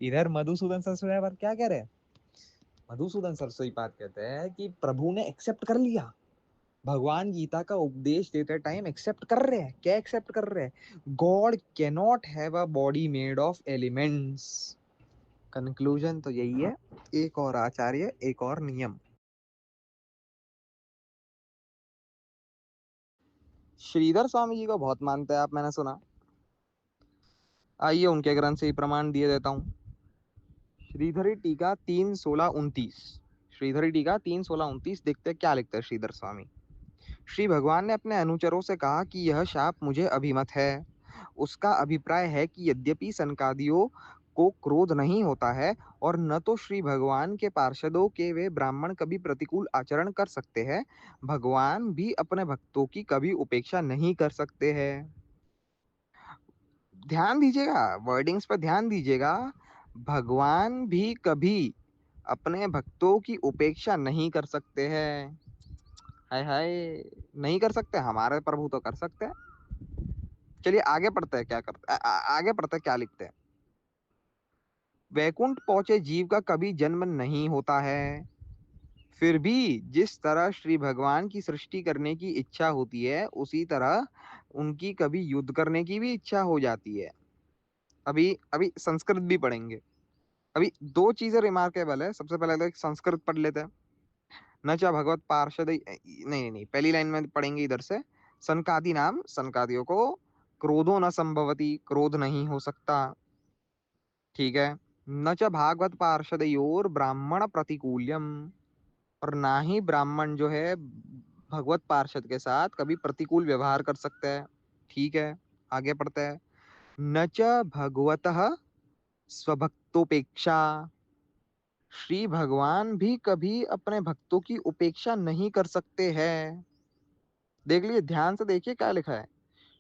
इधर मधुसूदन सरस्वती पाद क्या कह रहे हैं? मधुसूदन सरस्वती पाद कहते हैं कि प्रभु ने एक्सेप्ट कर लिया, भगवान गीता का उपदेश देते टाइम एक्सेप्ट कर रहे हैं। क्या एक्सेप्ट कर रहे हैं? God cannot have a body made of elements. Conclusion तो यही है, एक और आचार्य एक और नियम। श्रीधर स्वामी जी को बहुत मानते हैं आप, मैंने सुना। आइए उनके ग्रंथ से ही प्रमाण दिए देता हूं। श्रीधरी टीका 3:16-29, श्रीधरी टीका 3:16-29 देखते क्या लिखते हैं श्रीधर स्वामी। श्री भगवान ने अपने अनुचरों से कहा कि यह शाप मुझे अभिमत है। उसका अभिप्राय है कि यद्यपि सनकादियों को क्रोध नहीं होता है और न तो श्री भगवान के पार्षदों के वे ब्राह्मण कभी प्रतिकूल आचरण कर सकते हैं, भगवान भी अपने भक्तों की कभी उपेक्षा नहीं कर सकते हैं। ध्यान दीजिएगा, वर्डिंग्स पर ध्यान दीजिएगा। भगवान भी कभी अपने भक्तों की उपेक्षा नहीं कर सकते हैं। हाय हाय, नहीं कर सकते, हमारे प्रभु तो कर सकते हैं। चलिए आगे पढ़ते हैं, क्या करते आगे पढ़ते हैं क्या लिखते हैं। वैकुंठ पहुंचे जीव का कभी जन्म नहीं होता है, फिर भी जिस तरह श्री भगवान की सृष्टि करने की इच्छा होती है उसी तरह उनकी कभी युद्ध करने की भी इच्छा हो जाती है। अभी अभी संस्कृत भी पढ़ेंगे। अभी दो चीजें रिमार्केबल है। सबसे पहले तो एक संस्कृत पढ़ लेते हैं। न चा भगवत पार्षद, नहीं, पहली लाइन में पढ़ेंगे इधर से। सनकादि नाम, सनकादियों को क्रोधो न संभवती, क्रोध नहीं हो सकता, ठीक है। न च भागवत पार्षदयोर ब्राह्मण प्रतिकूल्यम, और ना ही ब्राह्मण जो है भगवत पार्षद के साथ कभी प्रतिकूल व्यवहार कर सकते हैं, ठीक है। आगे पढ़ते हैं। न च भगवतः स्वभक्तोपेक्षा, श्री भगवान भी कभी अपने भक्तों की उपेक्षा नहीं कर सकते हैं। देख लीजिए, ध्यान से देखिए क्या लिखा है।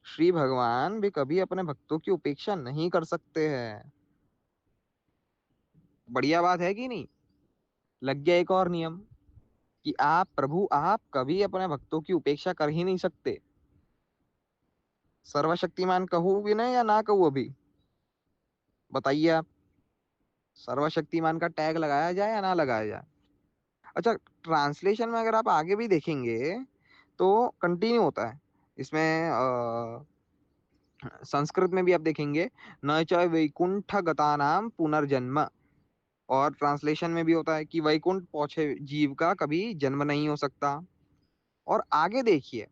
श्री भगवान भी कभी अपने भक्तों की उपेक्षा नहीं कर सकते हैं। बढ़िया बात है कि नहीं? लग गया एक और नियम कि आप प्रभु, आप कभी अपने भक्तों की उपेक्षा कर ही नहीं सकते। सर्वशक्तिमान कहूँ भी नहीं या ना कहूँ? अभी बताइए आप, सर्वशक्तिमान का टैग लगाया जाए या ना लगाया जाए? अच्छा, ट्रांसलेशन में अगर आप आगे भी देखेंगे तो कंटिन्यू होता है इसमें। संस्कृत में भी आप देखेंगे, न च वैकुंठ गतानाम पुनर्जन्म, और ट्रांसलेशन में भी होता है कि वैकुंठ पहुंचे जीव का कभी जन्म नहीं हो सकता। और आगे देखिए,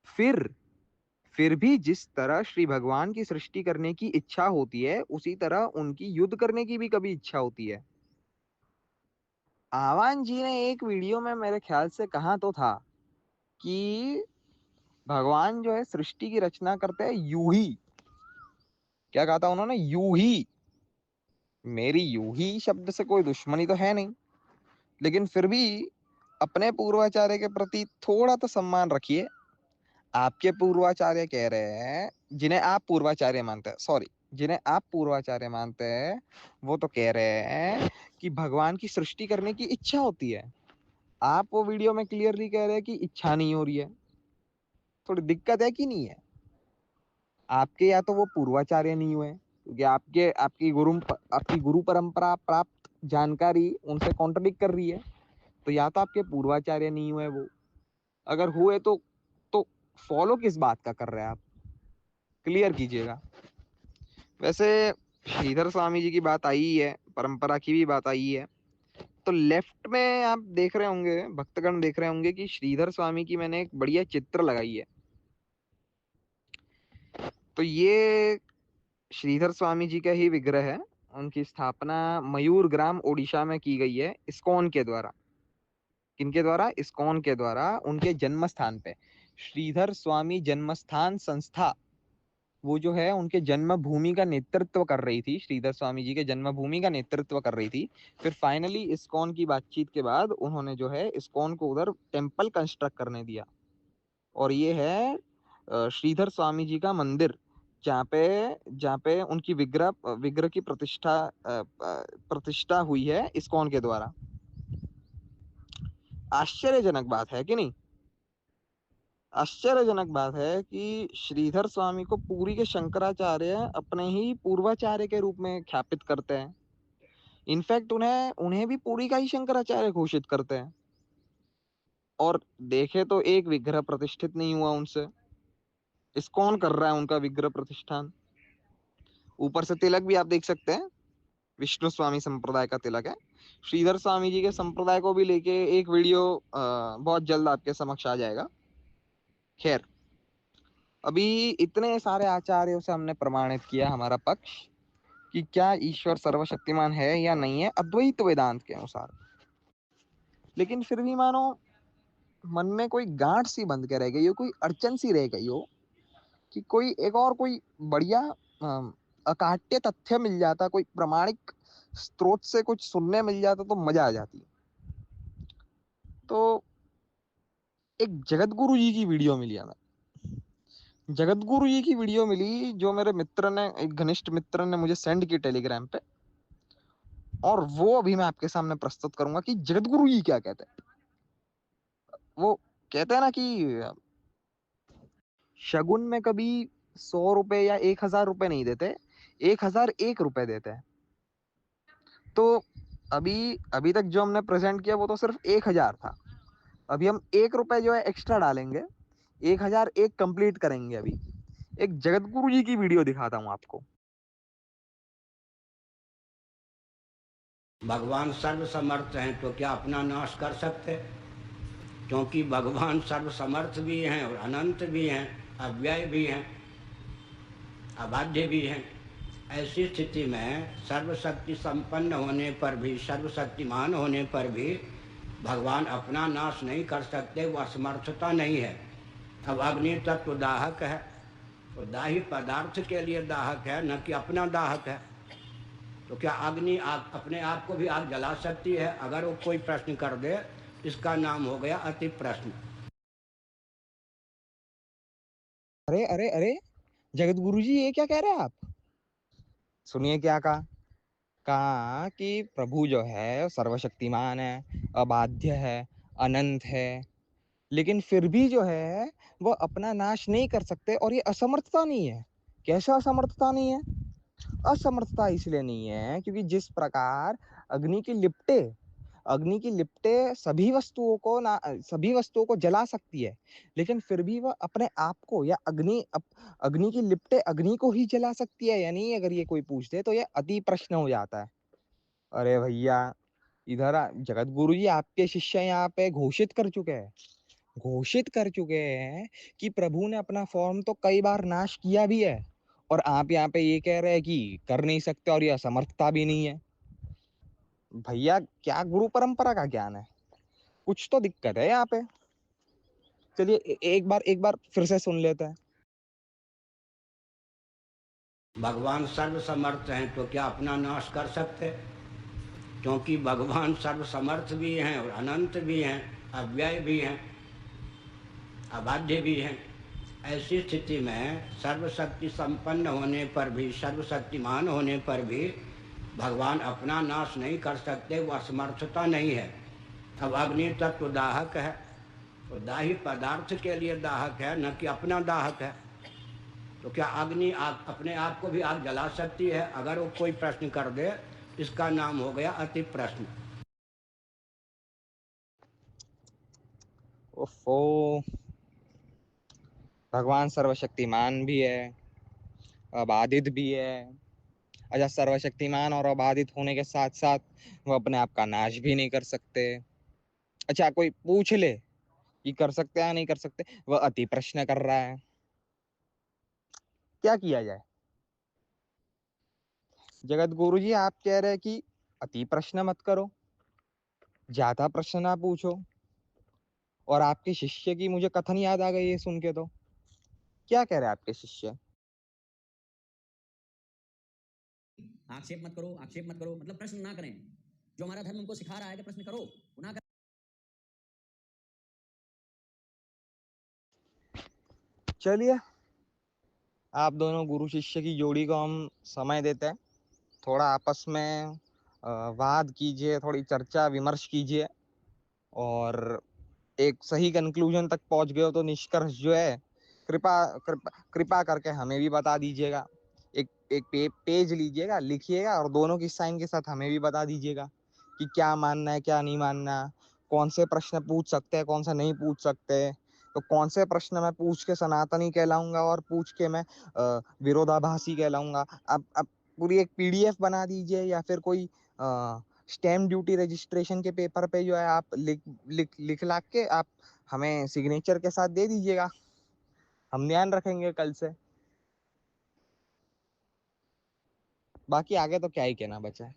फिर फिर भी जिस तरह श्री भगवान की सृष्टि करने की इच्छा होती है, उसी तरह उनकी युद्ध करने की भी कभी इच्छा होती है। आवान जी ने एक वीडियो में मेरे ख्याल से कहा तो था कि भगवान जो है सृष्टि की रचना करते हैं यूं ही। क्या कहा था उन्होंने? यूं ही। मेरी यूं ही शब्द से कोई दुश्मनी तो है नहीं, लेकिन फिर भी अपने पूर्वाचार्य के प्रति थोड़ा तो सम्मान रखिए। आपके पूर्वाचार्य कह रहे हैं, जिन्हें आप पूर्वाचार्य मानते हैं, सॉरी, जिन्हें आप पूर्वाचार्य मानते हैं, वो तो कह रहे हैं कि भगवान की सृष्टि करने की इच्छा होती है। आप वो वीडियो में क्लियरली कह रहे हैं कि इच्छा नहीं हो रही है। थोड़ी दिक्कत है कि नहीं है? आपके या तो वो पूर्वाचार्य नहीं हुए, क्योंकि आपकी गुरु परंपरा प्राप्त जानकारी उनसे कॉन्ट्रडिक्ट कर रही है। तो या तो आपके पूर्वाचार्य नहीं हुए वो, अगर हुए तो फॉलो किस बात का कर रहे हैं आप? क्लियर कीजिएगा। वैसे श्रीधर स्वामी जी की बात आई है, परंपरा की भी बात आई है, तो लेफ्ट में आप देख रहे होंगे, भक्तगण देख रहे होंगे कि श्रीधर स्वामी की मैंने एक बढ़िया चित्र लगाई है। तो ये श्रीधर स्वामी जी का ही विग्रह है। उनकी स्थापना मयूर ग्राम ओडिशा में की गई है इस्कॉन के द्वारा। किनके द्वारा? इस्कॉन के द्वारा, उनके जन्म स्थान पे। श्रीधर स्वामी जन्मस्थान संस्था, वो जो है उनके जन्मभूमि का नेतृत्व कर रही थी, श्रीधर स्वामी जी के जन्मभूमि का नेतृत्व कर रही थी। फिर फाइनली इस्कॉन की बातचीत के बाद उन्होंने जो है इस्कॉन को उधर टेम्पल कंस्ट्रक्ट करने दिया। और ये है श्रीधर स्वामी जी का मंदिर, जहाँ पे उनकी विग्रह विग्रह की प्रतिष्ठा हुई है इस्कॉन के द्वारा। आश्चर्यजनक बात है कि नहीं? आश्चर्यजनक बात है कि श्रीधर स्वामी को पूरी के शंकराचार्य अपने ही पूर्वाचार्य के रूप में ख्यापित करते हैं। इनफैक्ट उन्हें उन्हें भी पूरी का ही शंकराचार्य घोषित करते हैं। और देखे तो एक विग्रह प्रतिष्ठित नहीं हुआ उनसे। इस्कॉन कर रहा है उनका विग्रह प्रतिष्ठान। ऊपर से तिलक भी आप देख सकते हैं, विष्णु स्वामी संप्रदाय का तिलक है। श्रीधर स्वामी जी के संप्रदाय को भी लेके एक वीडियो बहुत जल्द आपके समक्ष आ जाएगा। खैर, अभी इतने सारे आचार्यों से हमने प्रमाणित किया हमारा पक्ष कि क्या ईश्वर सर्वशक्तिमान है या नहीं है अद्वैत वेदांत के अनुसार। लेकिन फिर भी मानो मन में कोई गांठ सी बंध के रह गई हो, कोई अड़चन सी रह गई हो कि कोई बढ़िया अकाट्य तथ्य मिल जाता, कोई प्रमाणिक स्रोत से कुछ सुनने मिल जाता तो मजा आ जाती। तो एक जगत गुरु जी की वीडियो मिली हमें। जगत गुरु जी की वीडियो मिली जो मेरे मित्र ने, एक घनिष्ठ मित्र ने मुझे सेंड की टेलीग्राम पे, और वो अभी मैं आपके सामने प्रस्तुत करूंगा कि जगत गुरु जी क्या कहते हैं। वो कहते हैं ना कि शगुन में कभी 100 रुपए या 1000 रुपए नहीं देते, 1001 रुपए देते हैं। तो अभी अभी तक जो हमने प्रेजेंट किया वो तो सिर्फ 1000 था। अभी हम 1 रुपए जो है एक्स्ट्रा डालेंगे, 1001 कंप्लीट करेंगे। अभी एक जगत गुरु जी की वीडियो दिखाता हूँ आपको। भगवान सर्वसमर्थ हैं तो क्या अपना नाश कर सकते? क्योंकि भगवान सर्वसमर्थ भी हैं और अनंत भी हैं, अव्यय भी हैं, अबाध्य भी हैं। ऐसी स्थिति में सर्वशक्ति संपन्न होने पर भी, सर्वशक्तिमान होने पर भी भगवान अपना नाश नहीं कर सकते, वो असमर्थता नहीं है। अब अग्नि तत्व दाहक है, तो दाही पदार्थ के लिए दाहक है, न कि अपना दाहक है। तो क्या अग्नि आग अपने आप को भी आग जला सकती है? अगर वो कोई प्रश्न कर दे, इसका नाम हो गया अति प्रश्न। अरे अरे अरे, जगत गुरु जी ये क्या कह रहे हैं आप? सुनिए क्या कहा। कहा कि प्रभु जो है सर्वशक्तिमान है, अबाध्य है, अनंत है, लेकिन फिर भी जो है वो अपना नाश नहीं कर सकते। और ये असमर्थता नहीं है। कैसा असमर्थता नहीं है? असमर्थता इसलिए नहीं है क्योंकि जिस प्रकार अग्नि की लिपटे अग्नि की लिपटे सभी वस्तुओं को जला सकती है, लेकिन फिर भी वह अपने आप को या अग्नि की लिपटे अग्नि को ही जला सकती है या नहीं, अगर ये कोई पूछ दे तो ये अति प्रश्न हो जाता है। अरे भैया, जगत गुरु जी आपके शिष्य यहाँ पे घोषित कर चुके हैं, घोषित कर चुके हैं कि प्रभु ने अपना फॉर्म तो कई बार नाश किया भी है, और आप यहाँ पे ये कह रहे हैं कि कर नहीं सकते और ये असमर्थता भी नहीं है। भैया क्या गुरु परंपरा का ज्ञान है? कुछ तो दिक्कत है यहाँ पे। चलिए एक बार फिर से सुन लेते हैं। भगवान सर्वसमर्थ हैं तो क्या अपना नाश कर सकते? क्योंकि भगवान सर्वसमर्थ भी हैं और अनंत भी हैं, अव्यय भी हैं, अबाध्य भी हैं। ऐसी स्थिति में सर्वशक्ति संपन्न होने पर भी, सर्वशक्तिमान होने पर भी भगवान अपना नाश नहीं कर सकते, वो असमर्थता नहीं है। अब अग्नि तत्व दाहक है, तो दाही पदार्थ के लिए दाहक है, न कि अपना दाहक है। तो क्या अग्नि आग अपने आप को भी आग जला सकती है? अगर वो कोई प्रश्न कर दे, इसका नाम हो गया अति प्रश्न। ओफो, भगवान सर्वशक्तिमान भी है, अबाधित भी है। अच्छा, सर्वशक्तिमान और अबाधित होने के साथ साथ वो अपने आप का नाश भी नहीं कर सकते। अच्छा, कोई पूछ ले कि कर सकते हैं या नहीं कर सकते, वह अति प्रश्न कर रहा है। क्या किया जाए? जगत गुरु जी, आप कह रहे हैं कि अति प्रश्न मत करो, ज्यादा प्रश्न ना पूछो, और आपके शिष्य की मुझे कथन याद आ गई है सुन के। तो क्या कह रहे हैं आपके शिष्य? आक्षेप मत करो, आक्षेप मत करो, मतलब प्रश्न ना करें। जो हमारा धर्म उनको सिखा रहा है कि प्रश्न करो, वो ना करें। चलिए, आप दोनों गुरु शिष्य की जोड़ी को हम समय देते हैं, थोड़ा आपस में वाद कीजिए, थोड़ी चर्चा विमर्श कीजिए, और एक सही कंक्लूजन तक पहुंच गए हो तो निष्कर्ष जो है कृपा कृपा कृपा करके हमें भी बता दीजिएगा। एक पेज लीजिएगा, लिखिएगा, और दोनों की साइन के साथ हमें भी बता दीजिएगा कि क्या मानना है, क्या नहीं मानना, कौन से प्रश्न पूछ सकते हैं, कौन सा नहीं पूछ सकते। तो कौन से प्रश्न मैं पूछ के सनातनी कहलाऊंगा और पूछ के मैं विरोधाभासी कहलाऊंगा। अब पूरी एक पीडीएफ बना दीजिए, या फिर कोई स्टैम्प ड्यूटी रजिस्ट्रेशन के पेपर पे जो है आप लिख ला के आप हमें सिग्नेचर के साथ दे दीजिएगा। हम ध्यान रखेंगे कल से। बाकी आगे तो क्या ही कहना बचा है।